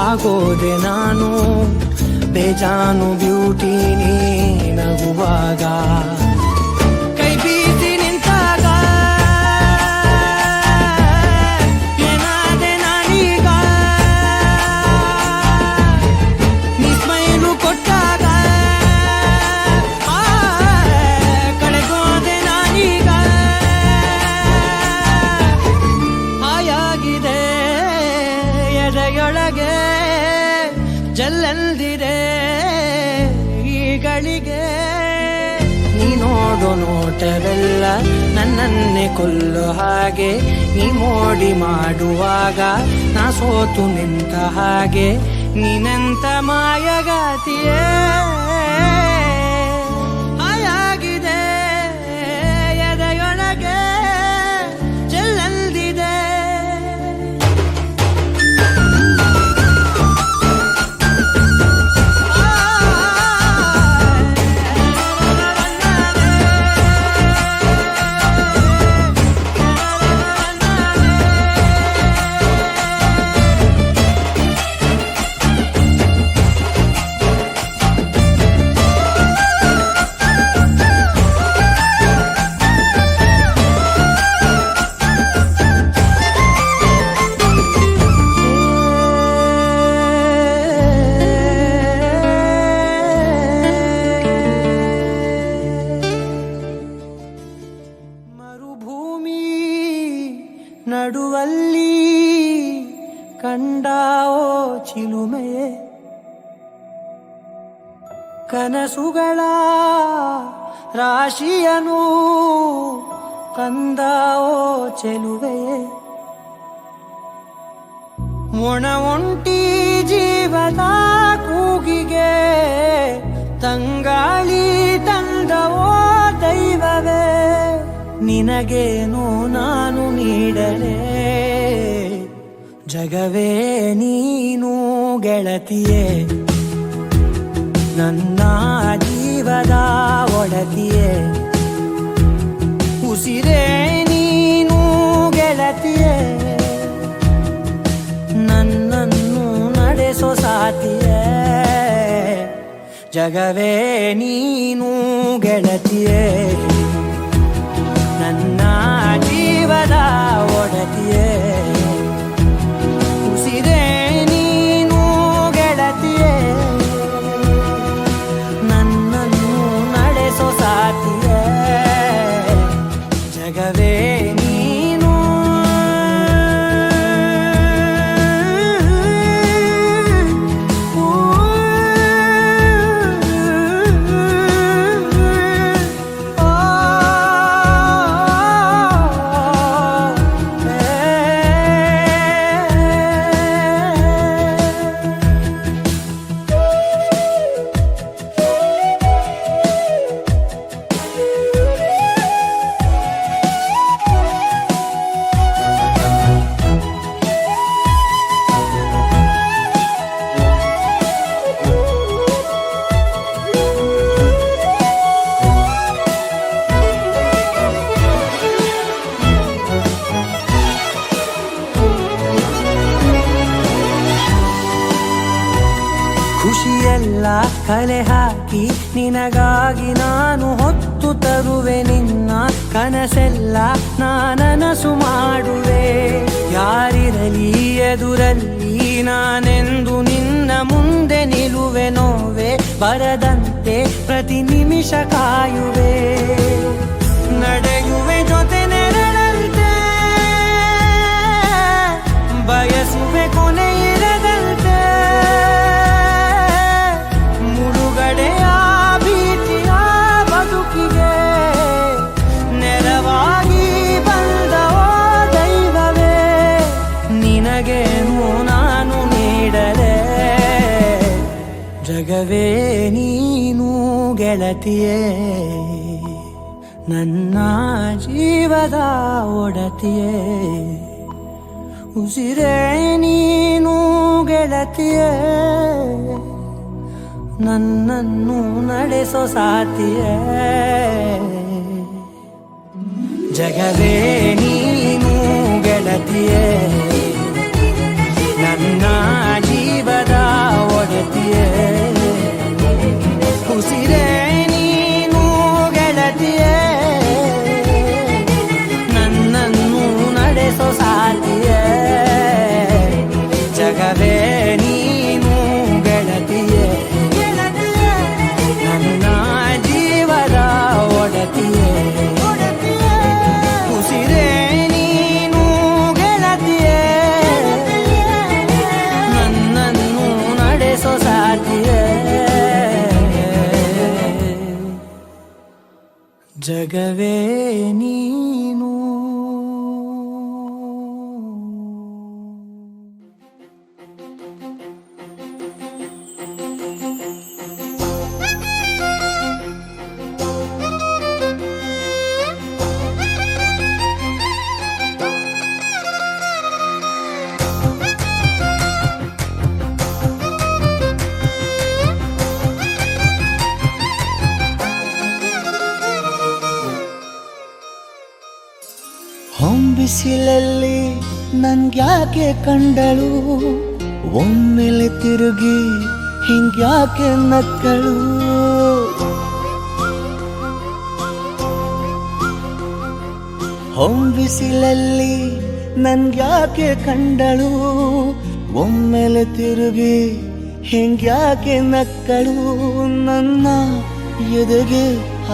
ಆಗೋದೆ ನಾನು ಬೇಜಾನು ಬ್ಯೂಟಿ ನೀ ನಗುವಾಗ ಕೈ ಬೀಸಿ ನಿಂತಾಗ ಏನಾದೆ ನಾನೀಗ ನೀ ಸ್ಮೈಲು ಕೊಟ್ಟಾಗ ಕಳೆಗೋದೆ ನಾನೀಗ ಹಾಯಾಗಿದೆ ಎದೆಯೊಳಗೆ ಜಲ್ಲೆಂದಿದೆ ಈಗಳಿಗೆ ನೀ ನೋಡೋ ನೋಟವೆಲ್ಲ ನನ್ನನ್ನೇ ಕೊಲ್ಲೋ ಹಾಗೆ ನೀ ಮೋಡಿ ಮಾಡುವಾಗ ನಾ ಸೋತು ನಿಂತ ಹಾಗೆ ನೀನೆಂತ ಮಾಯಗಾತಿಯೇ ಹಾಯಾಗಿದೆ ಎದೆಯೊಳಗೆ ಜಲ್ಲೆಂದಿದೆ ಮರುಭೂಮಿ ನಡುವಲ್ಲಿ ಕಂಡಾವೋ ಚಿಲುಮೆಯೇ ಕನಸುಗಳ ರಾಶಿಯನು ತಂದಾವೋ ಚೆಲುವೆಯೇ ಮೊಣ ಒಂಟಿ ಜೀವದ ಕೂಗಿಗೆ ತಂಗಾಳಿ ತಂದವೋ ದೈವವೇ ನಿನಗೇನು ನಾನು ನೀಡಲೇ ಜಗವೇ ನೀನು ಗೆಳತಿಯೇ ನನ್ನ ಜೀವದ ಒಡತಿಯೇ ಉಸಿರೇ ನೀನು ಗೆಳತಿಯೇ ನನ್ನನ್ನು ನಡೆಸೋ ಸಾತಿಯೇ ಜಗವೇ ನೀನು ಗೆಳತಿಯೇ ನನ್ನ ಜೀವದ ಒಡತಿಯೇ ಉಸಿರೇ ನೀನು ಗೆಳತಿಯೇ ನನ್ನನ್ನು ನಡೆಸೋ ಸಾತಿಯೇ ಜಗವೇ ನೀನು ಖುಷಿಯೆಲ್ಲ ಕಲೆ ಹಾಕಿ ನಿನಗಾಗಿ ನಾನು ಹೊತ್ತು ತರುವೆ ನಿನ್ನ ಕನಸೆಲ್ಲ ನಾನನಸು ಮಾಡುವೆ ಯಾರಿರಲಿ ಎದುರಲ್ಲಿ ನಾನೆಂದು ನಿನ್ನ ಮುಂದೆ ನಿಲ್ಲುವೆ ನೋವೆ ಬರದಂತೆ ಪ್ರತಿ ನಿಮಿಷ ಕಾಯುವೆ ನಡೆಯುವೆ ಜೊತೆ ನೆರಳಂತೆ ಬಯಸುವೆ ಕೊನೆ ಇರದಂತೆ ಮುಳುಗಡೆಯ ಭೀತಿಯ ಬದುಕಿಗೆ ನೆರವಾಗಿ ಬಂದವೋ ದೈವವೇ ನಿನಗೇನು ನಾನು ನೀಡಲೇ ಜಗವೇ ನೀನು ಗೆಳತಿಯೇ ನನ್ನ ಜೀವದ ಒಡತಿಯೇ ಉಸಿರೇ ನೀನು ಗೆಳತಿಯೇ ನನ್ನನ್ನು ನಡೆಸೋ ಸಾತಿಯೇ ಜಗವೇ ನೀನು ಗೆಳತಿಯೇ ನನ್ನ ಜೀವದ ಒಡತಿಯೇ ಉಸಿರೇ ನೀನು ಗೆಳತಿಯೇ ನನ್ನನ್ನು ನಡೆಸೋ ಸಾತಿಯೇ ಜಗವೇ ನೀನು ಗೆಳತಿಯೇ ನನ್ನ ಜೀವದ ಒಡತಿಯೇ ಉಸಿರೇ ನೀನು ಗೆಳತಿಯೇ ನನ್ನನ್ನು ನಡೆಸೋ ಸಾತಿಯೇ ಜಗವೇ ನೀನು ಹೊಂಬಿಸಿಲಲ್ಲಿ ನನ್ಗ್ಯಾಕೆ ಕಂಡಳು ಒಮ್ಮೆಲೆ ತಿರುಗಿ ಹಿಂಗ್ಯಾಕೆ ನಕ್ಕಳು ಹೊಂಬಿಸಿಲಲ್ಲಿ ನನ್ಗ್ಯಾಕೆ ಕಂಡಳು ಒಮ್ಮೆಲೆ ತಿರುಗಿ ಹಿಂಗ್ಯಾಕೆ ನಕ್ಕಳು ನನ್ನ ಎದೆಗೆ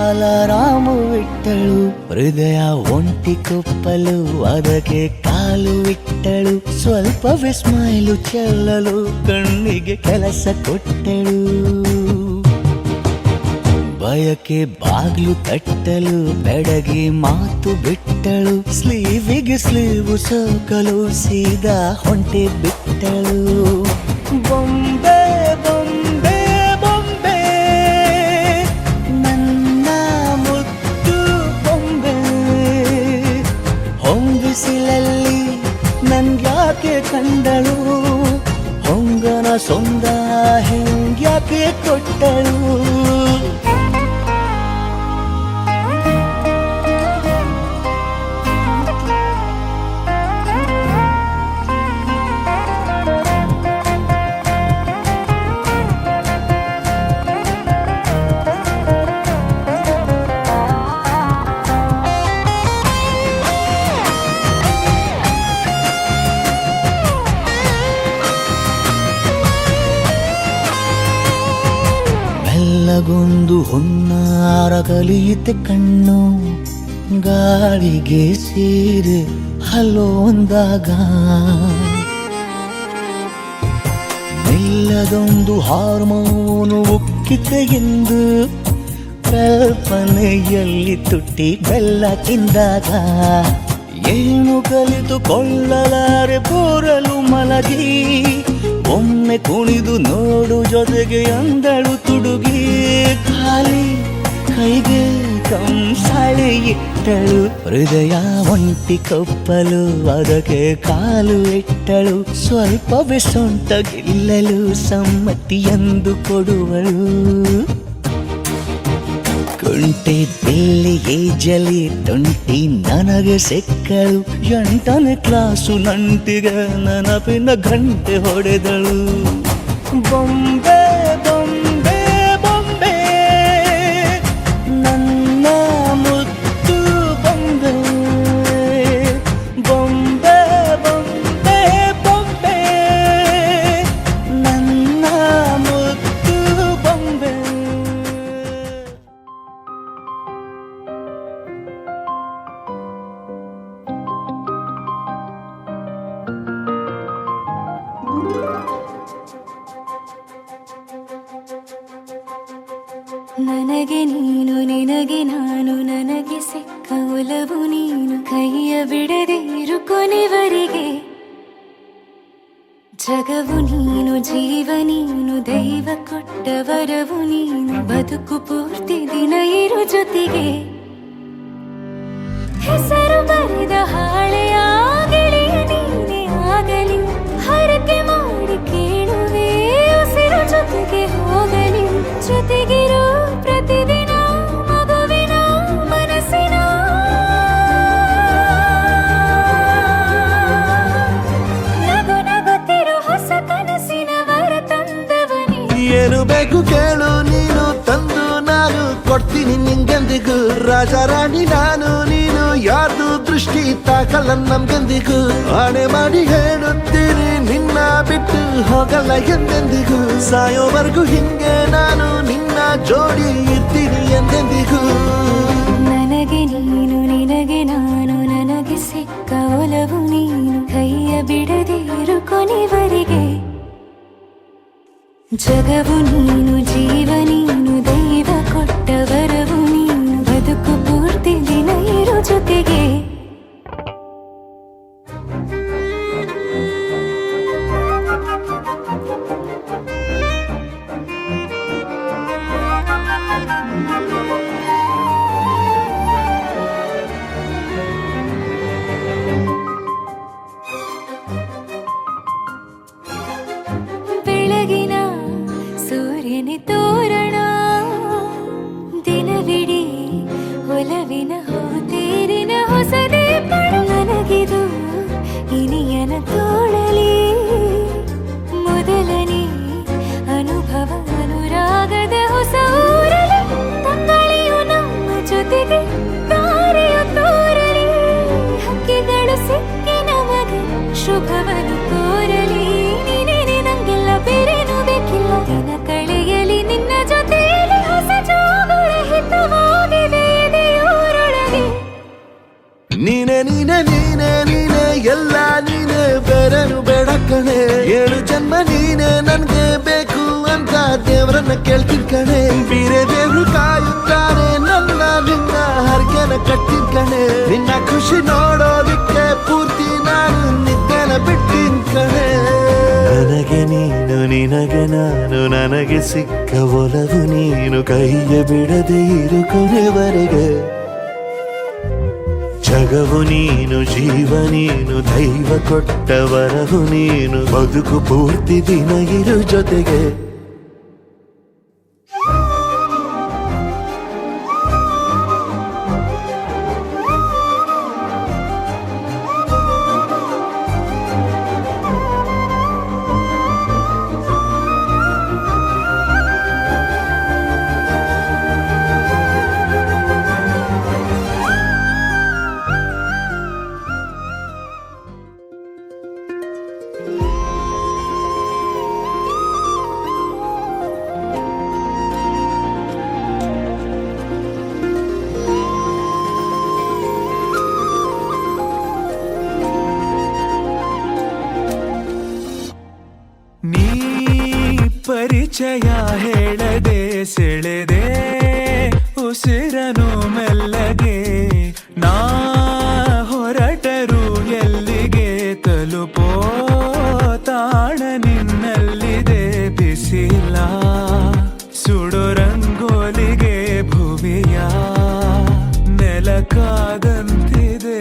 ಅಲಾರಾಮು ಇಟ್ಟಳು ಹೃದಯ ಒಂಟಿ ಕೊಪ್ಪಲು ಅದಕ್ಕೆ ಕಾಲು ಇಟ್ಟಳು ಸ್ವಲ್ಪ ಸ್ಮೈಲು ಚೆಲ್ಲಲು ಕಣ್ಣಿಗೆ ಕೆಲಸ ಕೊಟ್ಟಳು ಬಯಕೆ ಬಾಗ್ಲು ತಟ್ಟಲು ಬೆಡಗಿ ಮಾತು ಬಿಟ್ಟಳು ಸ್ಲೀವಿಗೆ ಸ್ಲೀವು ಸೋಕಲು ಸೀದಾ ಹೊಂಟೆ ಬಿಟ್ಟಳು ಬೊಂಬೆ ಬೊಂಬೆ ಬೊಂಬೆ ನನ್ನ ಮುದ್ದು ಬೊಂಬೆ ಹೊಂಬಿಸಿಲಲ್ಲಿ ನನ್ಗ್ಯಾಕೆ ಕಂಡಳು ಹೊಂಗನ ಸೊಂದ ಹೆಂಗ್ಯಾಕೆ ಕೊಟ್ಟಳು ಗೊಂದು ಹೊನ್ನಾರ ಕಲಿಯುತ್ತೆ ಕಣ್ಣು ಗಾಳಿಗೆ ಸೀರೆ ಹಲೋ ಅಂದಾಗ ಮೆಲ್ಲದೊಂದು ಹಾರ್ಮೋನು ಉಕ್ಕಿತೆ ಎಂದು ಕಲ್ಪನೆಯಲ್ಲಿ ತುಟ್ಟಿ ಬೆಲ್ಲ ತಿಂದಾಗ ಏನು ಕಲಿತುಕೊಳ್ಳಲಾರೆ ಬೋರಲು ಮಲಗಿ ಒಮ್ಮೆ ಕುಣಿದು ನೋಡು ಜೊತೆಗೆ ಅಂದಳು ತುಡುಗಿ ಖಾಲಿ ಕೈಗೆ ಕಂಸಾಳೆ ಇಟ್ಟಳು ಹೃದಯ ಒಂಟಿ ಕೊಪ್ಪಲು ಅದಕ್ಕೆ ಕಾಲು ಇಟ್ಟಳು ಸ್ವಲ್ಪವೇ ಸೊಂಟ ಗೆಲ್ಲಲು ಸಮ್ಮತಿಯೆಂದು ಕೊಡುವಳು ಕುಂಟೆ ಬಿಲ್ಲಿಗೆ ಜಲಿ ತುಂಟಿ ನನಗೆ ಸಿಕ್ಕಳು 8ನೇ ಕ್ಲಾಸು ನಂಟಿಗೆ ನೆನಪಿನ ಗಂಟೆ ಹೊಡೆದಳು ಬೊಂಬೆ ಬೊಂಬೆ ಬೊಂಬೆ ನನ್ನ ಮುದ್ದು ಬೊಂಬೆ ಬೊಂಬೆ ಬೊಂಬೆ ಬೊಂಬೆ ನನ್ನ ಮುದ್ದು ಬೊಂಬೆ ನನಗೆ ನೀನು ನಿನಗೆ ನಾನು ನನಗೆ ಸಿಕ್ಕ ಒಲವು ನೀನು ಕೈಯ ಬಿಡದೆ ಇರು ಕೊನೆವರೆಗೆ ಜಗವು ನೀನು ಜೀವ ನೀನು ದೈವ ಕೊಟ್ಟ ವರವು ನೀನು ಬದುಕು ಪೂರ್ತಿ ದಿನ ಇರು ಜೊತೆಗೆ ಹೆಸರು ಬರೆದ ಹಾಳೆಯ ಗೆಳೆಯ ನೀನೆ ಆಗಲಿ ಹರಕೆ ಮಾಡಿ ಕೇಳುವೆ ಉಸಿರು ಜೊತೆಗೆ ಹೋಗಲಿ ಎಂದೆಂದಿಗೂ ರಾಜ ರಾಣಿ ನಾನು ನೀನು ಯಾರ್ದು ದೃಷ್ಟಿ ತಾಕಲ್ಲ ನಮ್ಗೆಂದಿಗೂ ಆಣೆ ಮಾಡಿ ಹೇಳುತ್ತೀನಿ ನಿನ್ನ ಬಿಟ್ಟು ಹೋಗಲ್ಲ ಎಂದೆಂದಿಗೂ ಸಾಯೋವರೆಗೂ ಹಿಂಗೆ ನಾನು ನಿನ್ನ ಜೋಡಿ ಇರ್ತೀನಿ ಎಂದೆಂದಿಗೂ ನನಗೆ ನೀನು ನಿನಗೆ ನಾನು ನನಗೆ ಸಿಕ್ಕ ಒಲವು ನೀನು ಕೈಯ ಬಿಡದೆ ಇರು ಕೊನೆವರೆಗೆ ಜಗವು ನೀನು ಜೀವ ನೀನು ದೈವ ಕೊಟ್ಟ ವರವು ನೀನು ಬದುಕು ಪೂರ್ತಿ ದಿನ ಇರು ಜೊತೆಗೆ ಬೆಳಗಿನ ಸೂರ್ಯನ ತೋರಣ ದಿನವಿಡೀ ಒಲವಿನ ತೇರಿನ ಹೊಸದೇ ನನಗಿದು ಇನಿಯನ ತೋಳಲಿ ಮೊದಲನೇ ಅನುಭವ ಅನುರಾಗದ ಹೊಸ ಊರಲಿ ತಂಗಳಿಯು ನಮ್ಮ ಜೊತೆಗೆ ತಾರೆಯು ತೋರಲಿ ಹಕ್ಕಿಗಳು ಸಿಕ್ಕಿ ನಮಗೆ ಶುಭವನ್ನು ಕೋರಲಿ ನೀನೇ ನಂಗೆಲ್ಲ ಬೇರೇನು ಬೇಕಿಲ್ಲ ದಿನ ಕಳೆಯಲಿ ನಿನ್ನ ಜೊತೆಯಲ್ಲಿ ಹೊಸ ಜೋಗುಳ ಹಿತವಾಗಿದೆ ಎದೆಯೂರೊಳಗೆ ನೀನೆ ನೀನೆ ನೀನೆ ನೀನೆ ಎಲ್ಲ ನೀನೆ ಬೇರೆನು ಬೇಡ ಕಣೆ 7 ಜನ್ಮ ನೀನೆ ನನ್ಗೆ ಬೇಕು ಅಂತ ದೇವರನ್ನ ಕೇಳ್ತೀನಿ ಕಣೆ ಬೇರೆ ದೇವ್ರು ಕಾಯುತ್ತಾರೆ ನನ್ನ ನಿನ್ನ ಹರ್ಗೆನ ಕಟ್ಟಿನ ಕಣೆ ನಿನ್ನ ಖುಷಿ ನೋಡೋದಿಕ್ಕೆ ಪೂರ್ತಿ ನಾನು ನಿದ್ದೆನ ಬಿಟ್ಟಿನ್ ಕಣೆ ನನಗೆ ನೀನು ನಿನಗೆ ನಾನು ನನಗೆ ಸಿಕ್ಕ ಒಲವು ನೀನು ಕೈಯ ಬಿಡದೆ ಇರು ಕೊನೆವರೆಗೆ ಜಗವು ನೀನು ಜೀವ ನೀನು ದೈವ ಕೊಟ್ಟ ವರವು ನೀನು ಬದುಕು ಪೂರ್ತಿ ದಿನ ಇರು ಜೊತೆಗೆ ನೀ ಪರಿಚಯ ಹೇಳದೆ ಸೆಳೆದೆ ಉಸಿರನು ಮೆಲ್ಲಗೆ ನಾ ಹೊರಟರು ಎಲ್ಲಿಗೆ ತಲುಪೋ ತಾಣ ನಿನ್ನಲ್ಲಿದೆ ಬಿಸಿಲ ಸುಡೋ ರಂಗೋಲಿಗೆ ಭುವಿಯ ನೆಲಕಾದಂತಿದೆ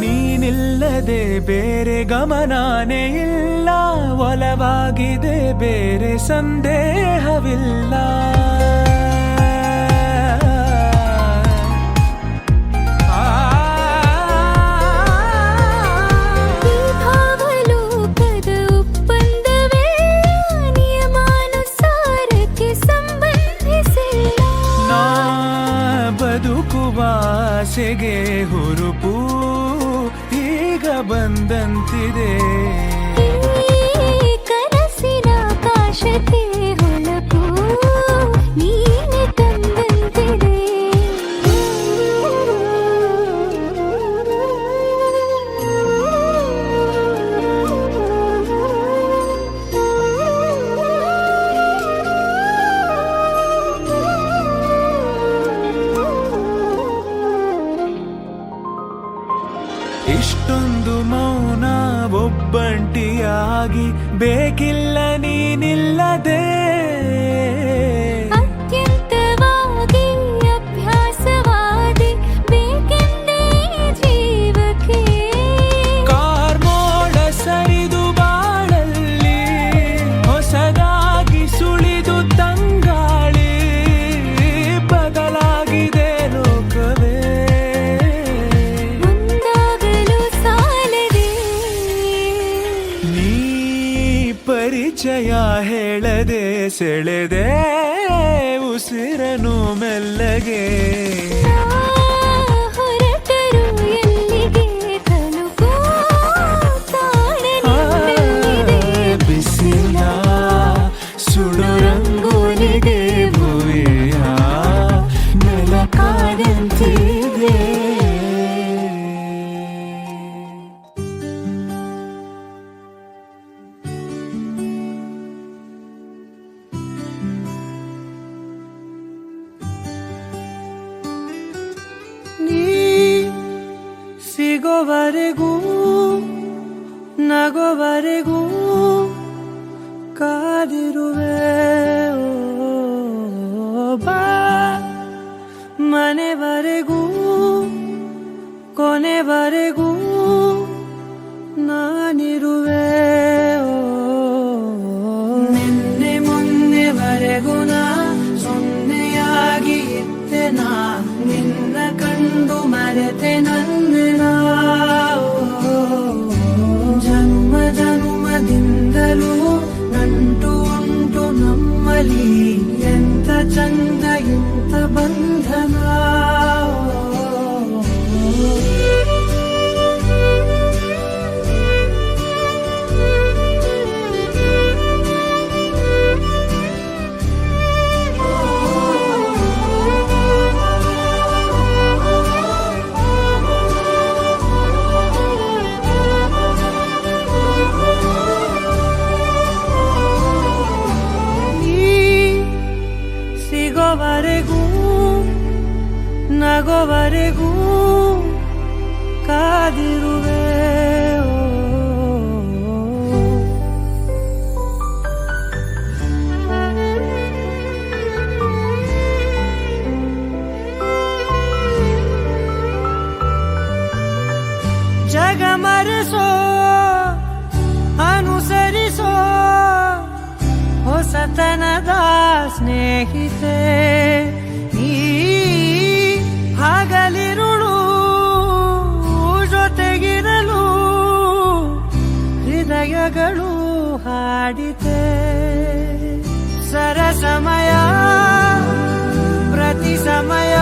ನೀನಿಲ್ಲದೆ ಬೇರೆ ಗಮನಾನೇ ಇಲ್ಲ ಒಲವಾಗಿದೆ ಬೇರೆ ಸಂದೇಹವಿಲ್ಲ ಬದುಕುವಾಸೆಗೆ ಹುರುಪು ಈಗ ಬಂದಂತಿದೆ ಕನಸಿನ ಕಾಶತೆ ಹೊಳಪು ನೀನೆ ತಂದಂತಿದೆ ಒಬ್ಬಂಟಿಯಾಗಿ ಬೇಕಿಲ್ಲ ನೀನಿಲ್ಲದೆ ಅತ್ಯಂತವಾಗಿ ಅಭ್ಯಾಸವಾದಿ ಬೇಕೆಂದೇ ಜೀವಕ್ಕೆ ಕಾರ್ಮೋಡ ಸರಿದು ಬಾಳಲ್ಲಿ ಹೊಸದಾಗಿ ಸುಳಿದು ತಂಗಾಳಿ ಬದಲಾಗಿದೆ ಲೋಕವೇ ಮುಂದಾಗಲು ಸಾಲದೆ ನೀ ಪರಿಚಯ ಹೇಳದೆ ಸೆಳೆದೆ ಉಸಿರನು ಮೆಲ್ಲಗೆ ಹೊರಟರು ಎಲ್ಲಿಗೆ ತಲುಪೋ ತಾಣಲಿದೆ ಬಿಸಿಲ ಸುಡು ರಂಗೋಲಿಗೆ ಭುವಿಯ ನೆಲಕಾದಂತಿದೆ ನೀ ಸಿಗೋವರೆಗೂ ನಗೋವರೆಗೂ ಕಾದಿರುವೆ ಬಾ ಮನೆವರೆಗೂ ಕೊನೆವರೆಗೂ ನಾನಿರುವೆ ನಿನ್ನೆ ಮೊನ್ನೆವರೆಗೂ ನಾ ಸೊನ್ನೆಯಾಗಿ ಇದ್ದೆ ನಾ ನಿನ್ನ ಕಂಡು ಮರೆತೆ ನನ್ನ ಜನ್ಮ ಜನ್ಮದಿಂದಲೂ ನಂಟು ಉಂಟು ನಮ್ಮಲ್ಲಿ ಎಂತ ಚಂದ ಎಂತ ಬಂಧನ ಸಿಗೋವರೆಗೂ ನಗೋವರೆಗೂ ಕಾದಿರುವೆ ಜಗ ಮರೆಸೋ ಅನುಸರಿಸೋ ಹೊಸತನದ ಸ್ನೇಹಿತೆ ಈ ಹಗಲಿರುಳು ಜೊತೆಗಿರಲು ಹೃದಯಗಳು ಹಾಡಿತೆ ಸರಸಮಯ ಪ್ರತಿ ಸಮಯ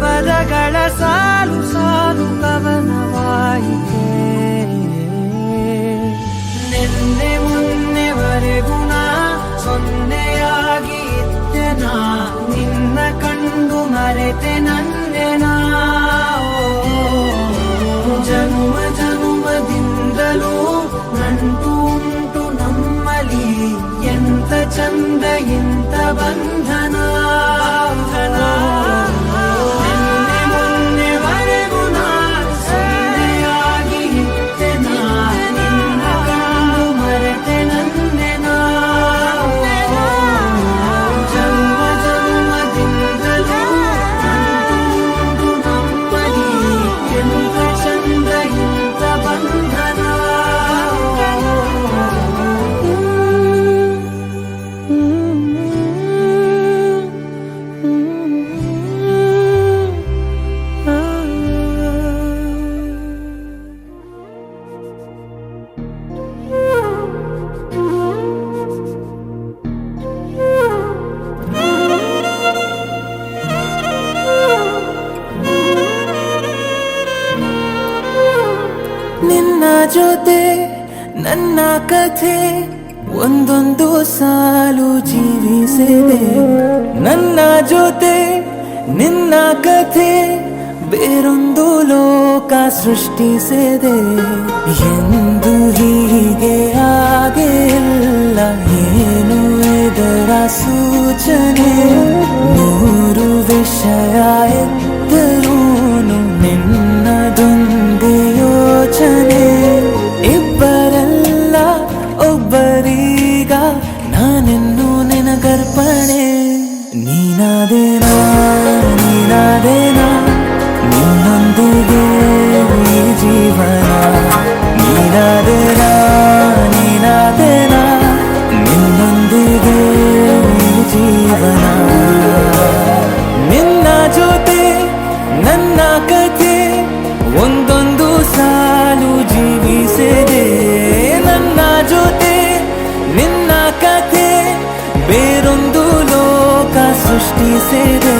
ಪದಗಳ ಸಾಲು ಸಾಲು ಕವನವಾಯಿತೆ ನಿನ್ನೆ ಮೊನ್ನೆವರೆಗೂ ನಾ ಸೊನ್ನೆಯಾಗಿ ಇದ್ದೆ ನಾ ನಿನ್ನ ಕಂಡು ಮರೆತೆ ನನ್ನೆ ನಾ ಜನುಮ ಜನುಮದಿಂದಲೂ ನಂಟು ಉಂಟು ನಮ್ಮಲ್ಲಿ ಎಂತ ಚಂದ ಎಂತ ಬಂಧನ ನಿನ್ನೆ ಮೊನ್ನೆವರೆಗೂ ನಾ ಸೊನ್ನೆಯಾಗಿ ಇದ್ದೆ ನಾ ನಿನ್ನ ಕಂಡು ಮರೆತೆ ನನ್ನೆ ನಾ ಜನ್ಮ ಜನ್ಮದಿಂದಲೂ ನಂಟು ಉಂಟು ನಮ್ಮಲ್ಲಿ ಎಂತ ಚಂದ ಎಂತ ಬಂಧನ ನಿನ್ನ ಜೊತೆ ನನ್ನ ಕಥೆ ಒಂದೊಂದು ಸಾಲು ಜೀವಿಸಿದೆ ನನ್ನ ಜೊತೆ ನಿನ್ನ ಕಥೆ ಬೇರೊಂದು ಲೋಕ ಸೃಷ್ಟಿಸಿದೆ ಎಂದು ಹೀಗೆ ಆಗಿಲ್ಲ ಏನು ಇದರ ಸೂಚನೆ ನೂರು ವಿಷಯ ಎತ್ತರೂನು ನಿನ್ನದೊಂದೇ ಯೋಚನೆ ನಿನ್ನೊಂದಿಗೆ ಈ ಜೀವನ ನೀನಾದೆನ ನೀನಾದೆನ ನಿನ್ನೊಂದಿಗೆ ಈ ಜೀವನ ನಿನ್ನ ಜೊತೆ ನನ್ನ ಕಥೆ ಒಂದೊಂದು ಸಾಲು ಜೀವಿಸಿದೆ ನನ್ನ ಜೊತೆ ನಿನ್ನ ಕಥೆ ಬೇರೊಂದು ಲೋಕ ಸೃಷ್ಟಿಸಿದೆ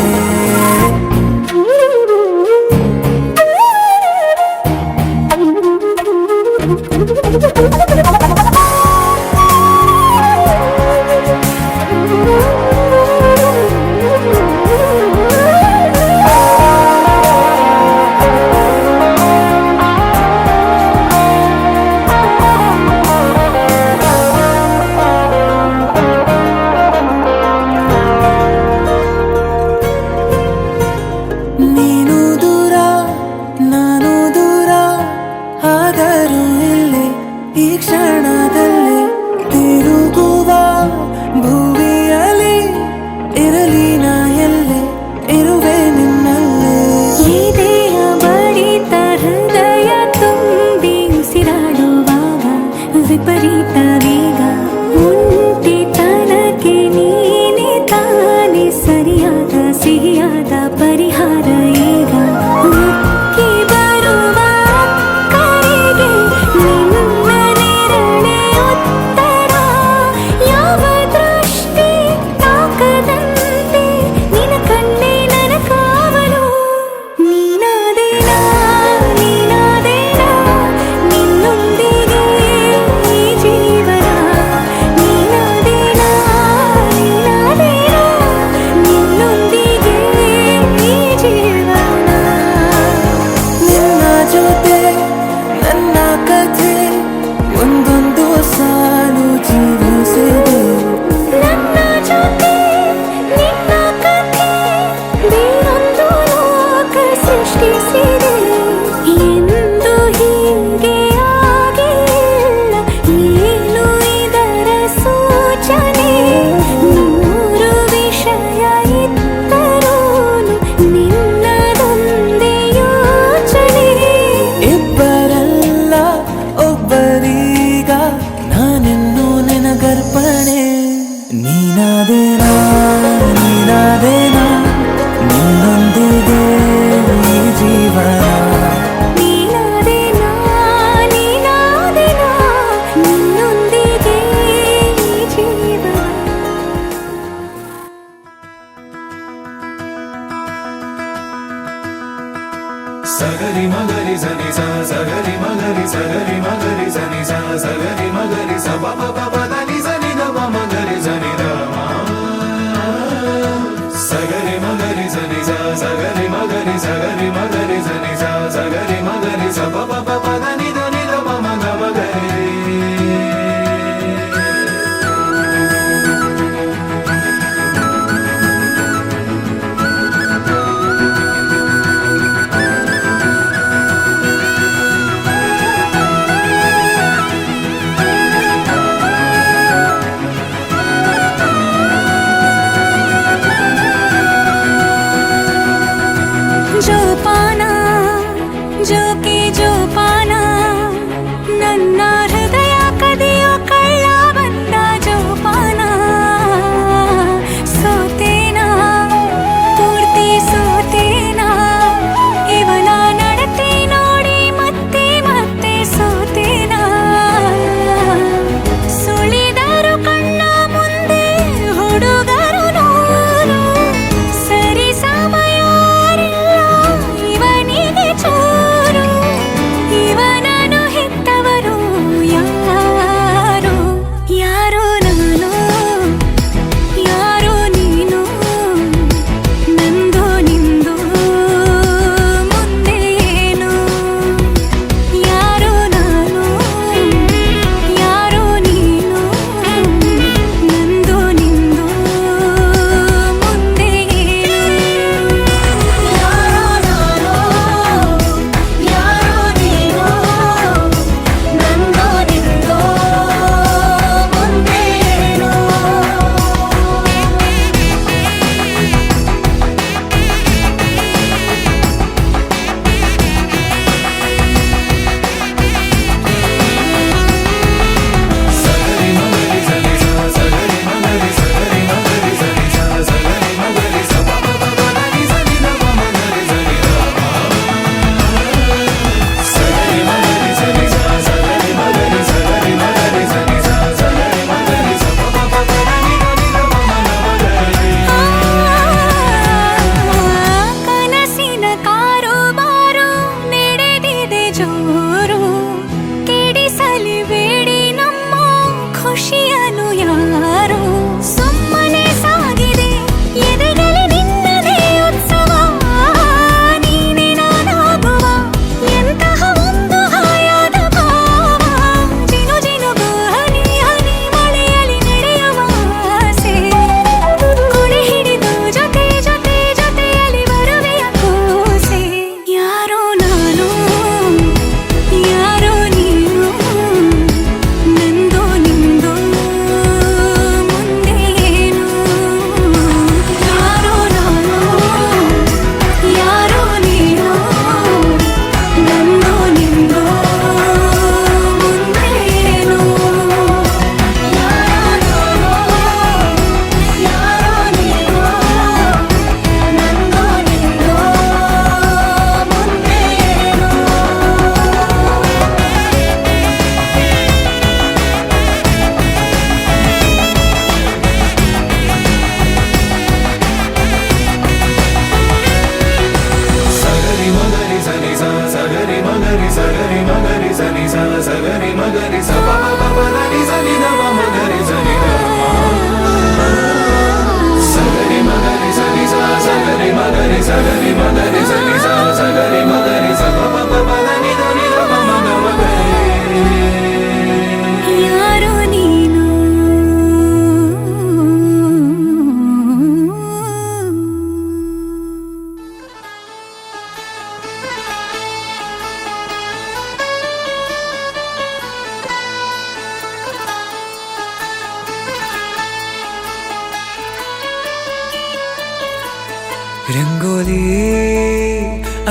ರಂಗೋಲಿ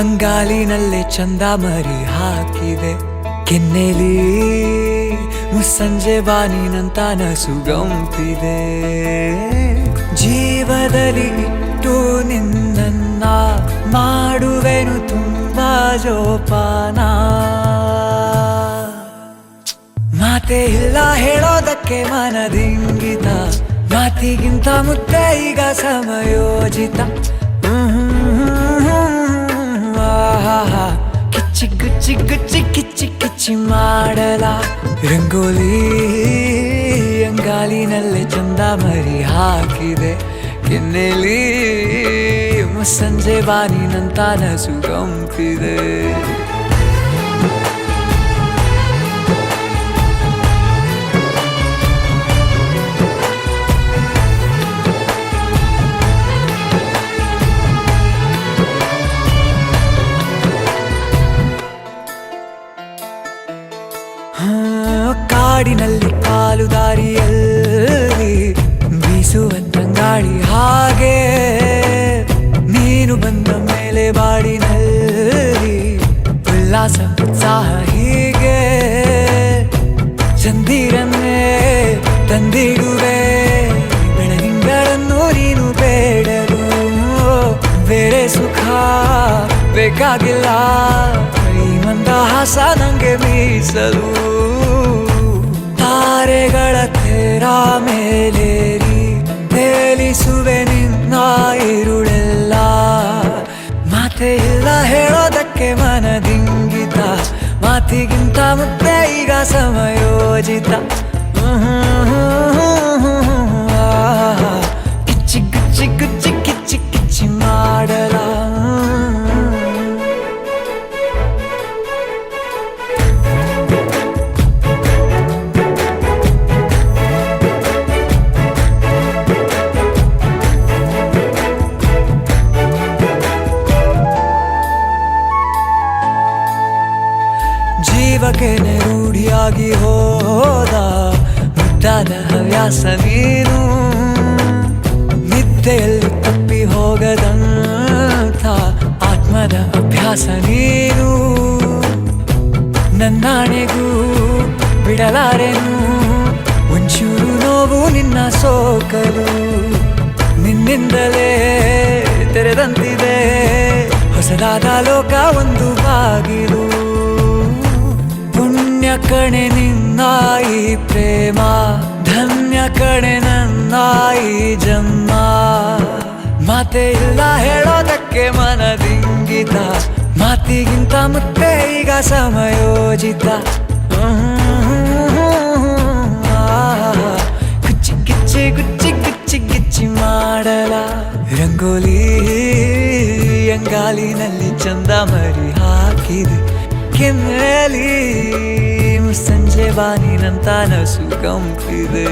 ಅಂಗಾಲಿನಲ್ಲೇ ಚಂದ ಮರಿ ಹಾಕಿದೆ ಕೆನ್ನೆಲಿ ಮುಸ್ಸಂಜೆ ಬಾನಿನಂತ ನಸುಗಂಪಿದೆ ಜೀವದಲ್ಲಿ ಇಟ್ಟು ನಿನ್ನ ಮಾಡುವೆನು ತುಂಬಾ ಜೋಪಾನ ಮಾತೆ ಇಲ್ಲ ಹೇಳೋದಕ್ಕೆ ಮನದಿಂಗಿತ ಮಾತಿಗಿಂತ ಮುತ್ತೆ ಈಗ ಸಮಯೋಜಿತ ಆಹಾ ಕಿಚ್ಚಿ ಗುಚ್ಚಿ ಗುಚ್ಚಿ ಕಿಚ್ಚಿ ಕಿಚ್ಚಿ ಮಾಡಲ ರಂಗೋಲಿ ಅಂಗಾಲಿನಲ್ಲೇ ಚಂದ ಮರಿ ಹಾಕಿದೆ ಕೆನ್ನೆಲಿ ಮುಸ್ಸಂಜೆ ಬಾನಿನಂತ ನಸುಗಂಪಿದೆ ಕಾಡಿನಲ್ಲಿ ಕಾಲು ದಾರಿಯಲ್ಲಿ ಬೀಸುವಂತ ಗಾಳಿ ಹಾಗೆ ನೀನು ಬಂದ ಮೇಲೆ ಬಾಡಿನಲ್ಲಿ ಉಲ್ಲಾಸ ಉತ್ಸಾಹ ಹೀಗೆ ಚಂದಿರನ್ನೇ ತಂದಿಡುವೆ ಬೆಳದಿಂಗಳನ್ನು ನೀನು ಬೇಡರು ಬೇರೆ ಸುಖ ಬೇಕಾಗಿಲ್ಲ ಈ ಮಂದಹಾಸ ನಂಗೆ ಮೀಸಲು ತಾರೆಗಳ ತೆರ ಮೇಲೇರಿ ತೇಲಿಸುವೆ ನಿನ್ನ ಇರುಳೆಲ್ಲ ಮಾತೆ ಇಲ್ಲ ಹೇಳೋದಕ್ಕೆ ಮನದಿಂಗಿತ ಮಾತಿಗಿಂತ ಮುತ್ತೆ ಈಗ ಸಮಯೋಜಿತ ಕಿಚ್ಚಿ ಗುಚ್ಚಿ ಗುಚ್ಚಿ ಕಿಚ್ಚಿ ಕಿಚ್ಚಿ ಮಾಡಲ ಜೀವಕ್ಕೆ ರೂಢಿಯಾಗಿ ಹೋದ ಮುದ್ದಾದ ಹವ್ಯಾಸ ನೀನು ನಿದ್ದೆಯಲ್ಲಿ ತಪ್ಪಿ ಹೋಗದಂಥ ಆತ್ಮದ ಅಭ್ಯಾಸ ನೀನು ನನ್ನಾಣೆಗೂ ಬಿಡಲಾರೆನು ಒಂಚೂರು ನೋವು ನಿನ್ನ ಸೋಕಲು ನಿನ್ನಿಂದಲೇ ತೆರೆದಂತಿದೆ ಹೊಸದಾದ ಲೋಕ ಒಂದು ಬಾಗಿಲು ಪುಣ್ಯ ಕಣೆ ನಿನ್ನ ಈ ಪ್ರೇಮ ಧನ್ಯ ಕಣೆ ನನ್ನ ಈ ಜನ್ಮ ಮಾತೆ ಇಲ್ಲ ಹೇಳೋದಕ್ಕೆ ಮನದಿಂಗಿತ ಮಾತಿಗಿಂತ ಮುತ್ತೆ ಈಗ ಸಮಯೋಜಿತ ಗುಚ್ಚಿ ಗಿಚ್ಚಿ ಗುಚ್ಚಿ ಗುಚ್ಚಿ ಗಿಚ್ಚಿ ಮಾಡಲ ರಂಗೋಲಿ ಅಂಗಾಲಿನಲ್ಲಿ ಚಂದ ಮರಿ ಹಾಕಿದೆ ಕೆನ್ನೆಲಿ ಮುಸ್ಸಂಜೆ ಬಾನಿನಂತ ನಸುಗಂಪಿದೆ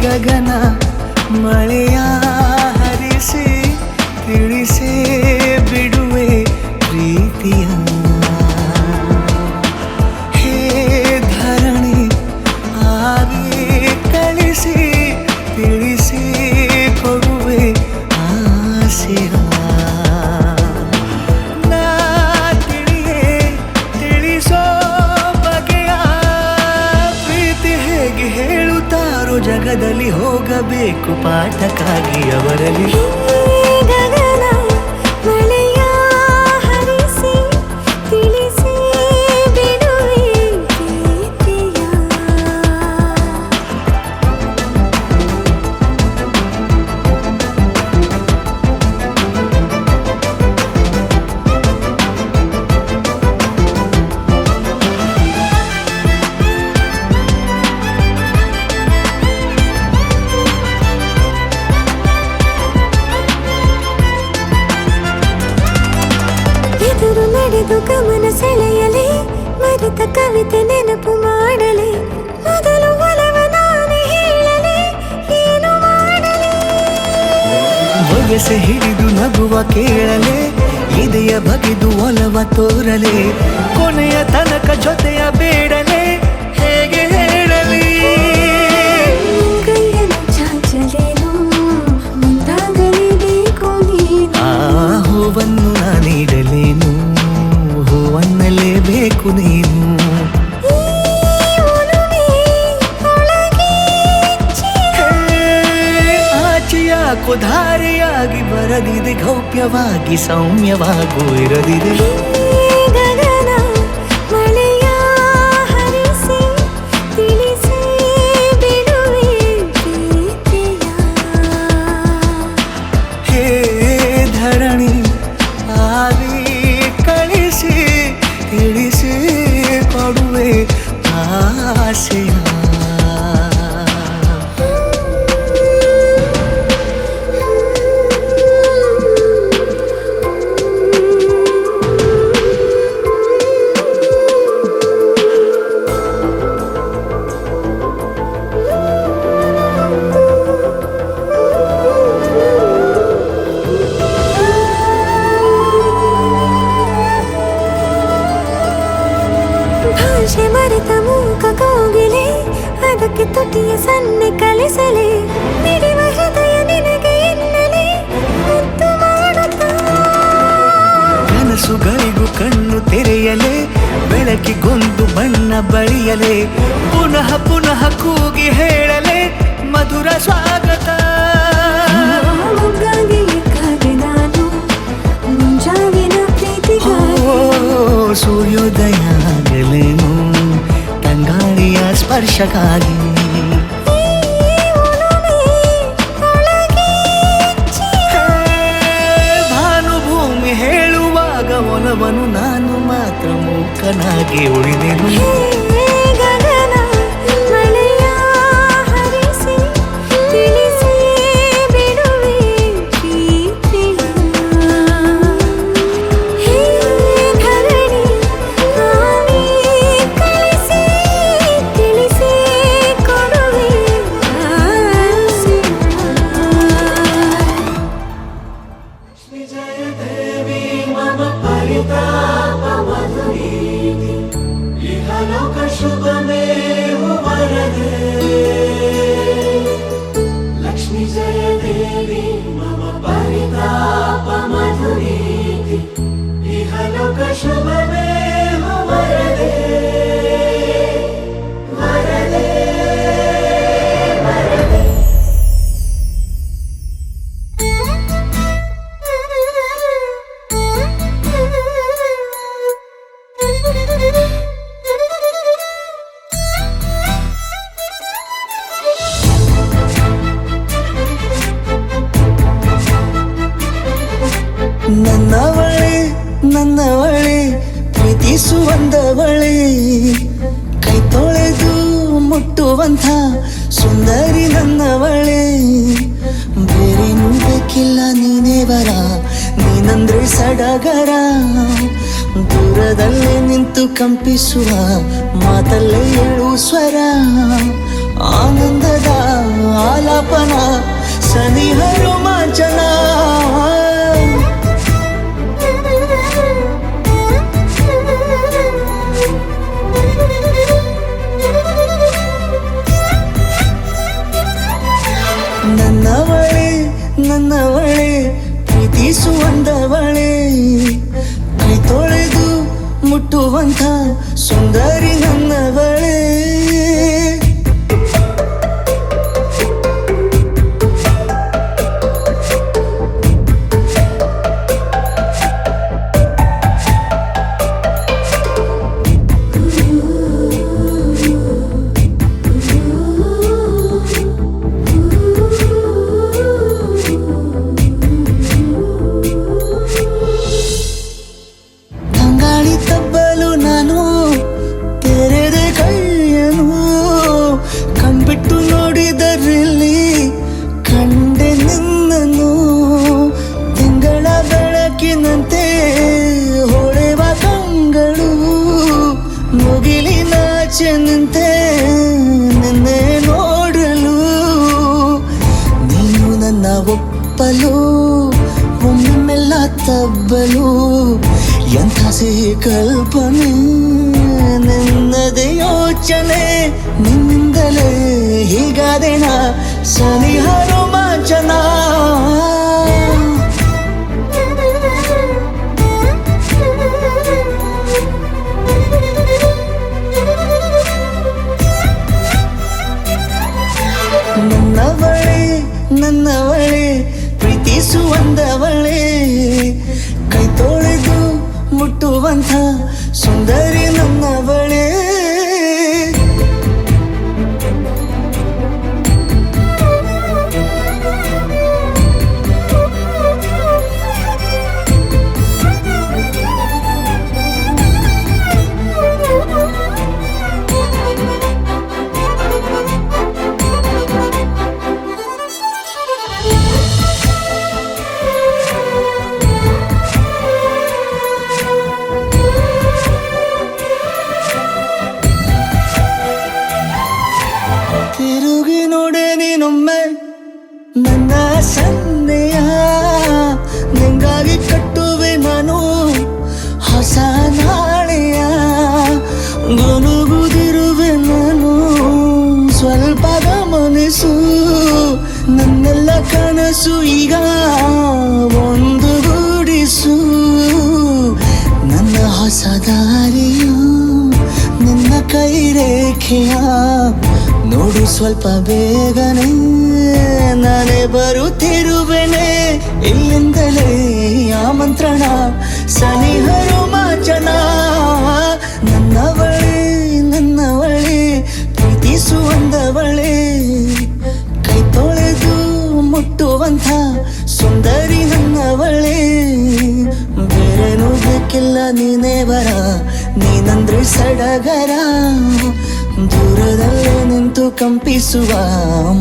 ಗಗನ ಮಳೆಯ ಹರಿಸಿ ತಿಳಿಸೇ ಬಿಡುವೆ ಪ್ರೀತಿಯ ಹೇ ಧರಣಿ ಆಗಿ ಕಳಿಸಿ ತಿಳಿಸಿ ಕೊಡುವೆ ಆಸೆಯ ನಾ ತಿಳಿಯೇ ತಿಳಿಸೋ ಬಗೆಯ ಪ್ರೀತಿ ಹೇಗೆ ಹೇಳುತ್ತಾರೋ ಜಗದಲ್ಲಿ ಹೋಗಬೇಕು ಪಾಠಕ್ಕಾಗಿ ಅವರಲ್ಲಿ ಗಗನ ಮಳೆಯ ಹರಿಸಿ ತಿಳಿಸಿ ಬಿಡುವೆ ಪ್ರೀತಿಯ ಬರೆದು ಗಮನ ಸೆಳೆಯಲೇ ಮರೆತ ಕವಿತೆ ನೆನಪು ಮಾಡಲೇ ಮೊದಲು ಒಲವ ನಾನೇ ಹೇಳಲೇ ಏನು ಮಾಡಲೇ ವಯಸ್ಸೆ ಹಿಡಿದು ನಗುವ ಕೇಳಲೆ ಇದೆಯ ಬಗೆದು ಒಲವ ತೋರಲೆ ಕೊನೆಯ ತನಕ ಜೊತೆಯ ಬೇಡಲೆ ಹೇಗೆ ಹೇಳಲಿ ಕೈಯನ್ನು ಚಾಚಲೇನು ಮುಂದಾಗಲೇಬೇಕು ನೀನು ಆ ಹೂವನ್ನು ನಾನೀಡಲೇನು ಹೂವನ್ನಲೇಬೇಕು ನೀನು ಆಚೆಯಾಕೋ ಧಾರೆಯಾಗಿ ಬರದಿದೆ ಗೌಪ್ಯವಾಗಿ ಸೌಮ್ಯವಾಗೂ ಇರದಿದೆ ಗಗನ ಮಳೆಯ ಹರಿಸಿ ತಿಳಿಸಿ ಬಿಡುವೆ ಪ್ರೀತಿಯ ಹೇ ಧರಣಿ ಆವಿ ಕಳಿಸಿ ತಿಳಿಸಿ ಕೊಡುವೆ ಆಸೆಯ ಭಾಷೆ ಮರೆತ ಮೂಕ ಕೋಗಿಲೆ ಅದಕ್ಕೆ ತುಟಿಯ ಸನ್ನೆ ಕಲಿಸಲೇ ಮಿಡಿವ ಹೃದಯ ನಿನಗೆ ಎನ್ನಲೇ ಮುದ್ದು ಮಾಡುತ್ತಾ ಕನಸುಗಳಿಗೂ ಕಣ್ಣು ತೆರೆಯಲೆ ಬೆಳಕಿಗೊಂದು ಬಣ್ಣ ಬಳಿಯಲೆ ಪುನಃ ಪುನಃ ಕೂಗಿ ಹೇಳಲೆ ಮಧುರ ಸ್ವಾಗತ ಮುಗ್ಗಾಗಿ ಕಾದೆ ನಾನು ಮುಂಜಾವಿನ ಪ್ರೀತಿಗಾಗಿ ಸೂರ್ಯೋದಯ ಆಗಲೇನು ತಂಗಾಳಿಯ ಸ್ಪರ್ಶಕ್ಕಾಗಿ ಭಾನುಭೂಮಿ ಹೇಳುವಾಗ ಒಲವನು ನಾನು ಮಾತ್ರ ಮೂಕನಾಗಿ ಉಳಿದೆನು ಗಗನ ಮಳೆಯ ಹರಿಸಿ ತಿಳಿಸಿ ಬಿಡುವೆ ಪ್ರೀತಿಯ ಹೇ ಧರಣಿ ಆವಿ ಕಳಿಸಿ ತಿಳಿಸಿ ಕೊಡುವೆ ಆಸೆಯ लक्ष्मी जय देवी मम परिताप मधुरीति इहलोक शुभमेव वरदे वरदे वरदे ನನ್ನವಳೆ ಪ್ರೀತಿಸುವಂದವಳೆ ಕೈ ತೊಳೆದು ಮುಟ್ಟುವಂಥ ಸುಂದರಿ ನನ್ನವಳೆ ಬೇರೇನೂ ಬೇಕಿಲ್ಲ ನೀನೇ ಬರ ನೀನಂದ್ರೆ ಸಡಗರ ದೂರದಲ್ಲೇ ನಿಂತು ಕಂಪಿಸುವ ಮಾತಲ್ಲೇ ಏಳು ಸ್ವರ ಆನಂದದ ಆಲಾಪನ ಸನಿಹ ರೋಮಾಂಚನ ನನ್ನವಳೆ ಪ್ರೀತಿಸುವಂದವಳೆ ಕೈ ತೊಳೆದು ಮುಟ್ಟುವಂಥ ಸುಂದರಿ ನನ್ನವಳೆ ತಂಗಾಳಿ ತಬ್ಬಲು ನಾನು ತೆರೆದೆ ಕೈಯನು ಹಬ್ಬಲು ಎಂಥ ಸಿಹಿ ಕಲ್ಪನೆ ನಿನ್ನದೇ ಯೋಚನೆ ನಿನ್ನಿಂದಲೇ ಹೀಗಾದೇನ ಸನಿಹ ರೋಮಾಂಚನ ನನ್ನವಳೆ ಪ್ರೀತಿಸುವಂದವಳೆ ಕೈ ತೊಳೆದು ಮುಟ್ಟುವಂಥ ಸುಂದರಿ ನನ್ನವಳೆ ತಿರುಗಿ ನೋಡೆ ನೀನೊಮ್ಮೆ ನನ್ನ ಸನ್ನೆಯ ನಿಂಗಾಗಿ ಕಟ್ಟುವೆ ನಾನು ಹೊಸ ನಾಳೆಯ ಗುನುಗುದಿರುವೆ ನಾನು ಸ್ವಲ್ಪ ಗಮನಿಸು ನನ್ನೆಲ್ಲ ಕನಸು ಈಗ ಒಂದು ಗೂಡಿಸು ನನ್ನ ಹೊಸ ದಾರಿಯು ನಿನ್ನ ಕೈ ರೇಖೆಯ ನೋಡು ಸ್ವಲ್ಪ ಬೇಗನೆ ನಾನೇ ಬರುತ್ತಿರುವೆನೆ ಇಲ್ಲಿಂದಲೇ ಆಮಂತ್ರಣ ಸನಿಹ ರೋಮಾಂಚನ ನನ್ನವಳೆ ಪ್ರೀತಿಸುವಂದವಳೆ ಕೈ ತೊಳೆದು ಮುಟ್ಟುವಂಥ ಸುಂದರಿ ನನ್ನವಳೆ ಬೇರೇನೂ ಬೇಕಿಲ್ಲ ನೀನೇ ಬರ ನೀನಂದ್ರೆ ಸಡಗರ ದೂರದಲ್ಲೇ ನಿಂತು ಕಂಪಿಸುವ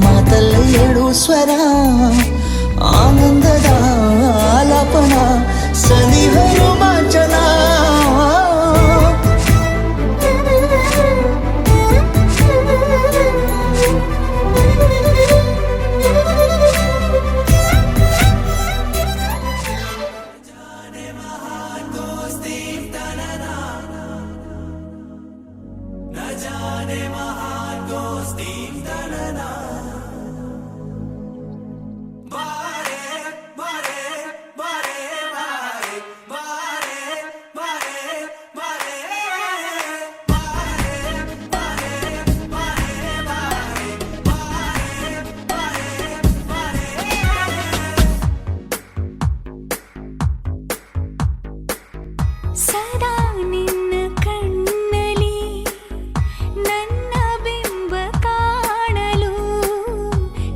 ಮಾತಲ್ಲೇ ಏಳು ಸ್ವರ ಆನಂದದ ಆಲಾಪನ ಸನಿಹ ರೋಮಾಂಚನ ಸದಾ ನಿನ್ನ ಕಣ್ಣಲಿ ನನ್ನ ಬಿಂಬ ಕಾಣಲು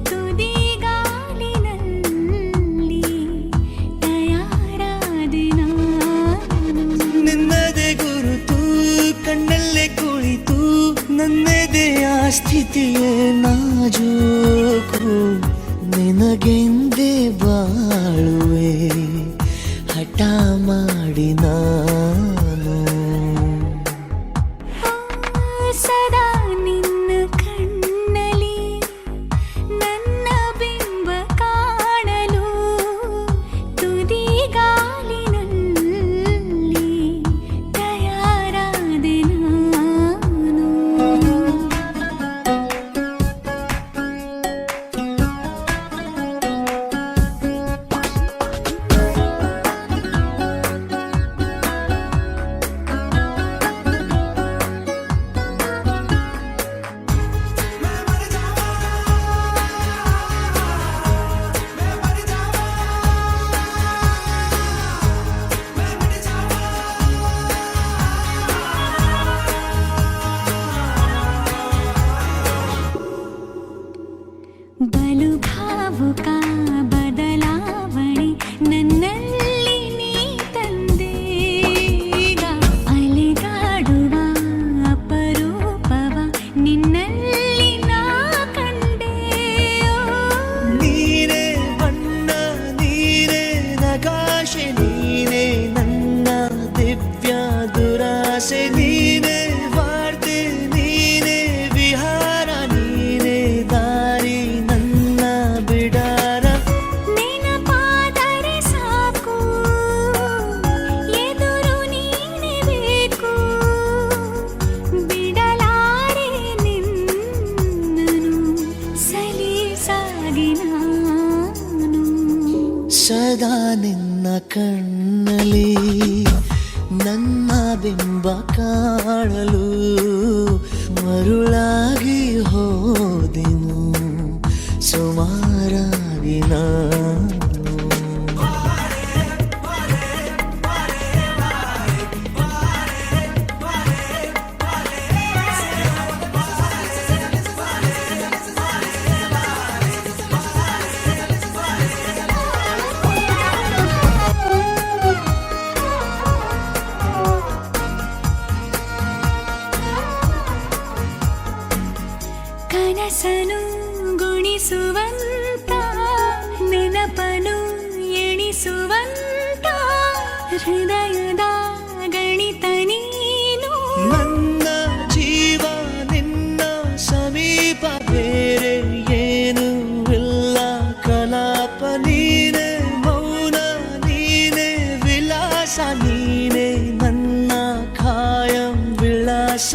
ತುದಿಗಾಲಿನಲ್ಲಿ ತಯಾರಾದೆ ನಾನು ನಿನ್ನದೇ ಗುರುತು ಕಣ್ಣಲ್ಲೇ ಕುಳಿತು ನನ್ನದೆಯ ಸ್ಥಿತಿಯೇ ನಾಜೂಕು ನಿನಗೆಂದೇ ಬಾಳುವೆ ಹಠ ಮಾಡಿ ನಾನು ಸದಾ ನಿನ್ನ ಕಣ್ಣಲಿ ನನ್ನ ಬಿಂಬ ಕಾಣಲು ತುದಿಗಾಲಿನಲ್ಲಿ ತಯಾರಾದೆ ನಾನು ಸದಾ ನಿನ್ನ ಕಣ್ಣಲ್ಲಿ ನನ್ನ ಬಿಂಬ ಕಾಣಲು ಮರುಳಾಗಿ ಹೋದೆನು ಸುಮಾರಾಗಿ ನಾನು ಕನಸನು ಗುಣಿಸುವಂತ ನೆನಪನು ಎಣಿಸುವಂತ ಹೃದಯದ ಗಣಿತ ನೀನು ನನ್ನ ಜೀವ ನಿನ್ನ ಸಮೀಪ ಬೇರೆ ಏನು ಇಲ್ಲ ಕಲಾಪ ನೀನೆ ಮೌನ ನೀನೆ ವಿಲಾಸ ನೀನೆ ನನ್ನ ಖಾಯಂ ವಿಳಾಸ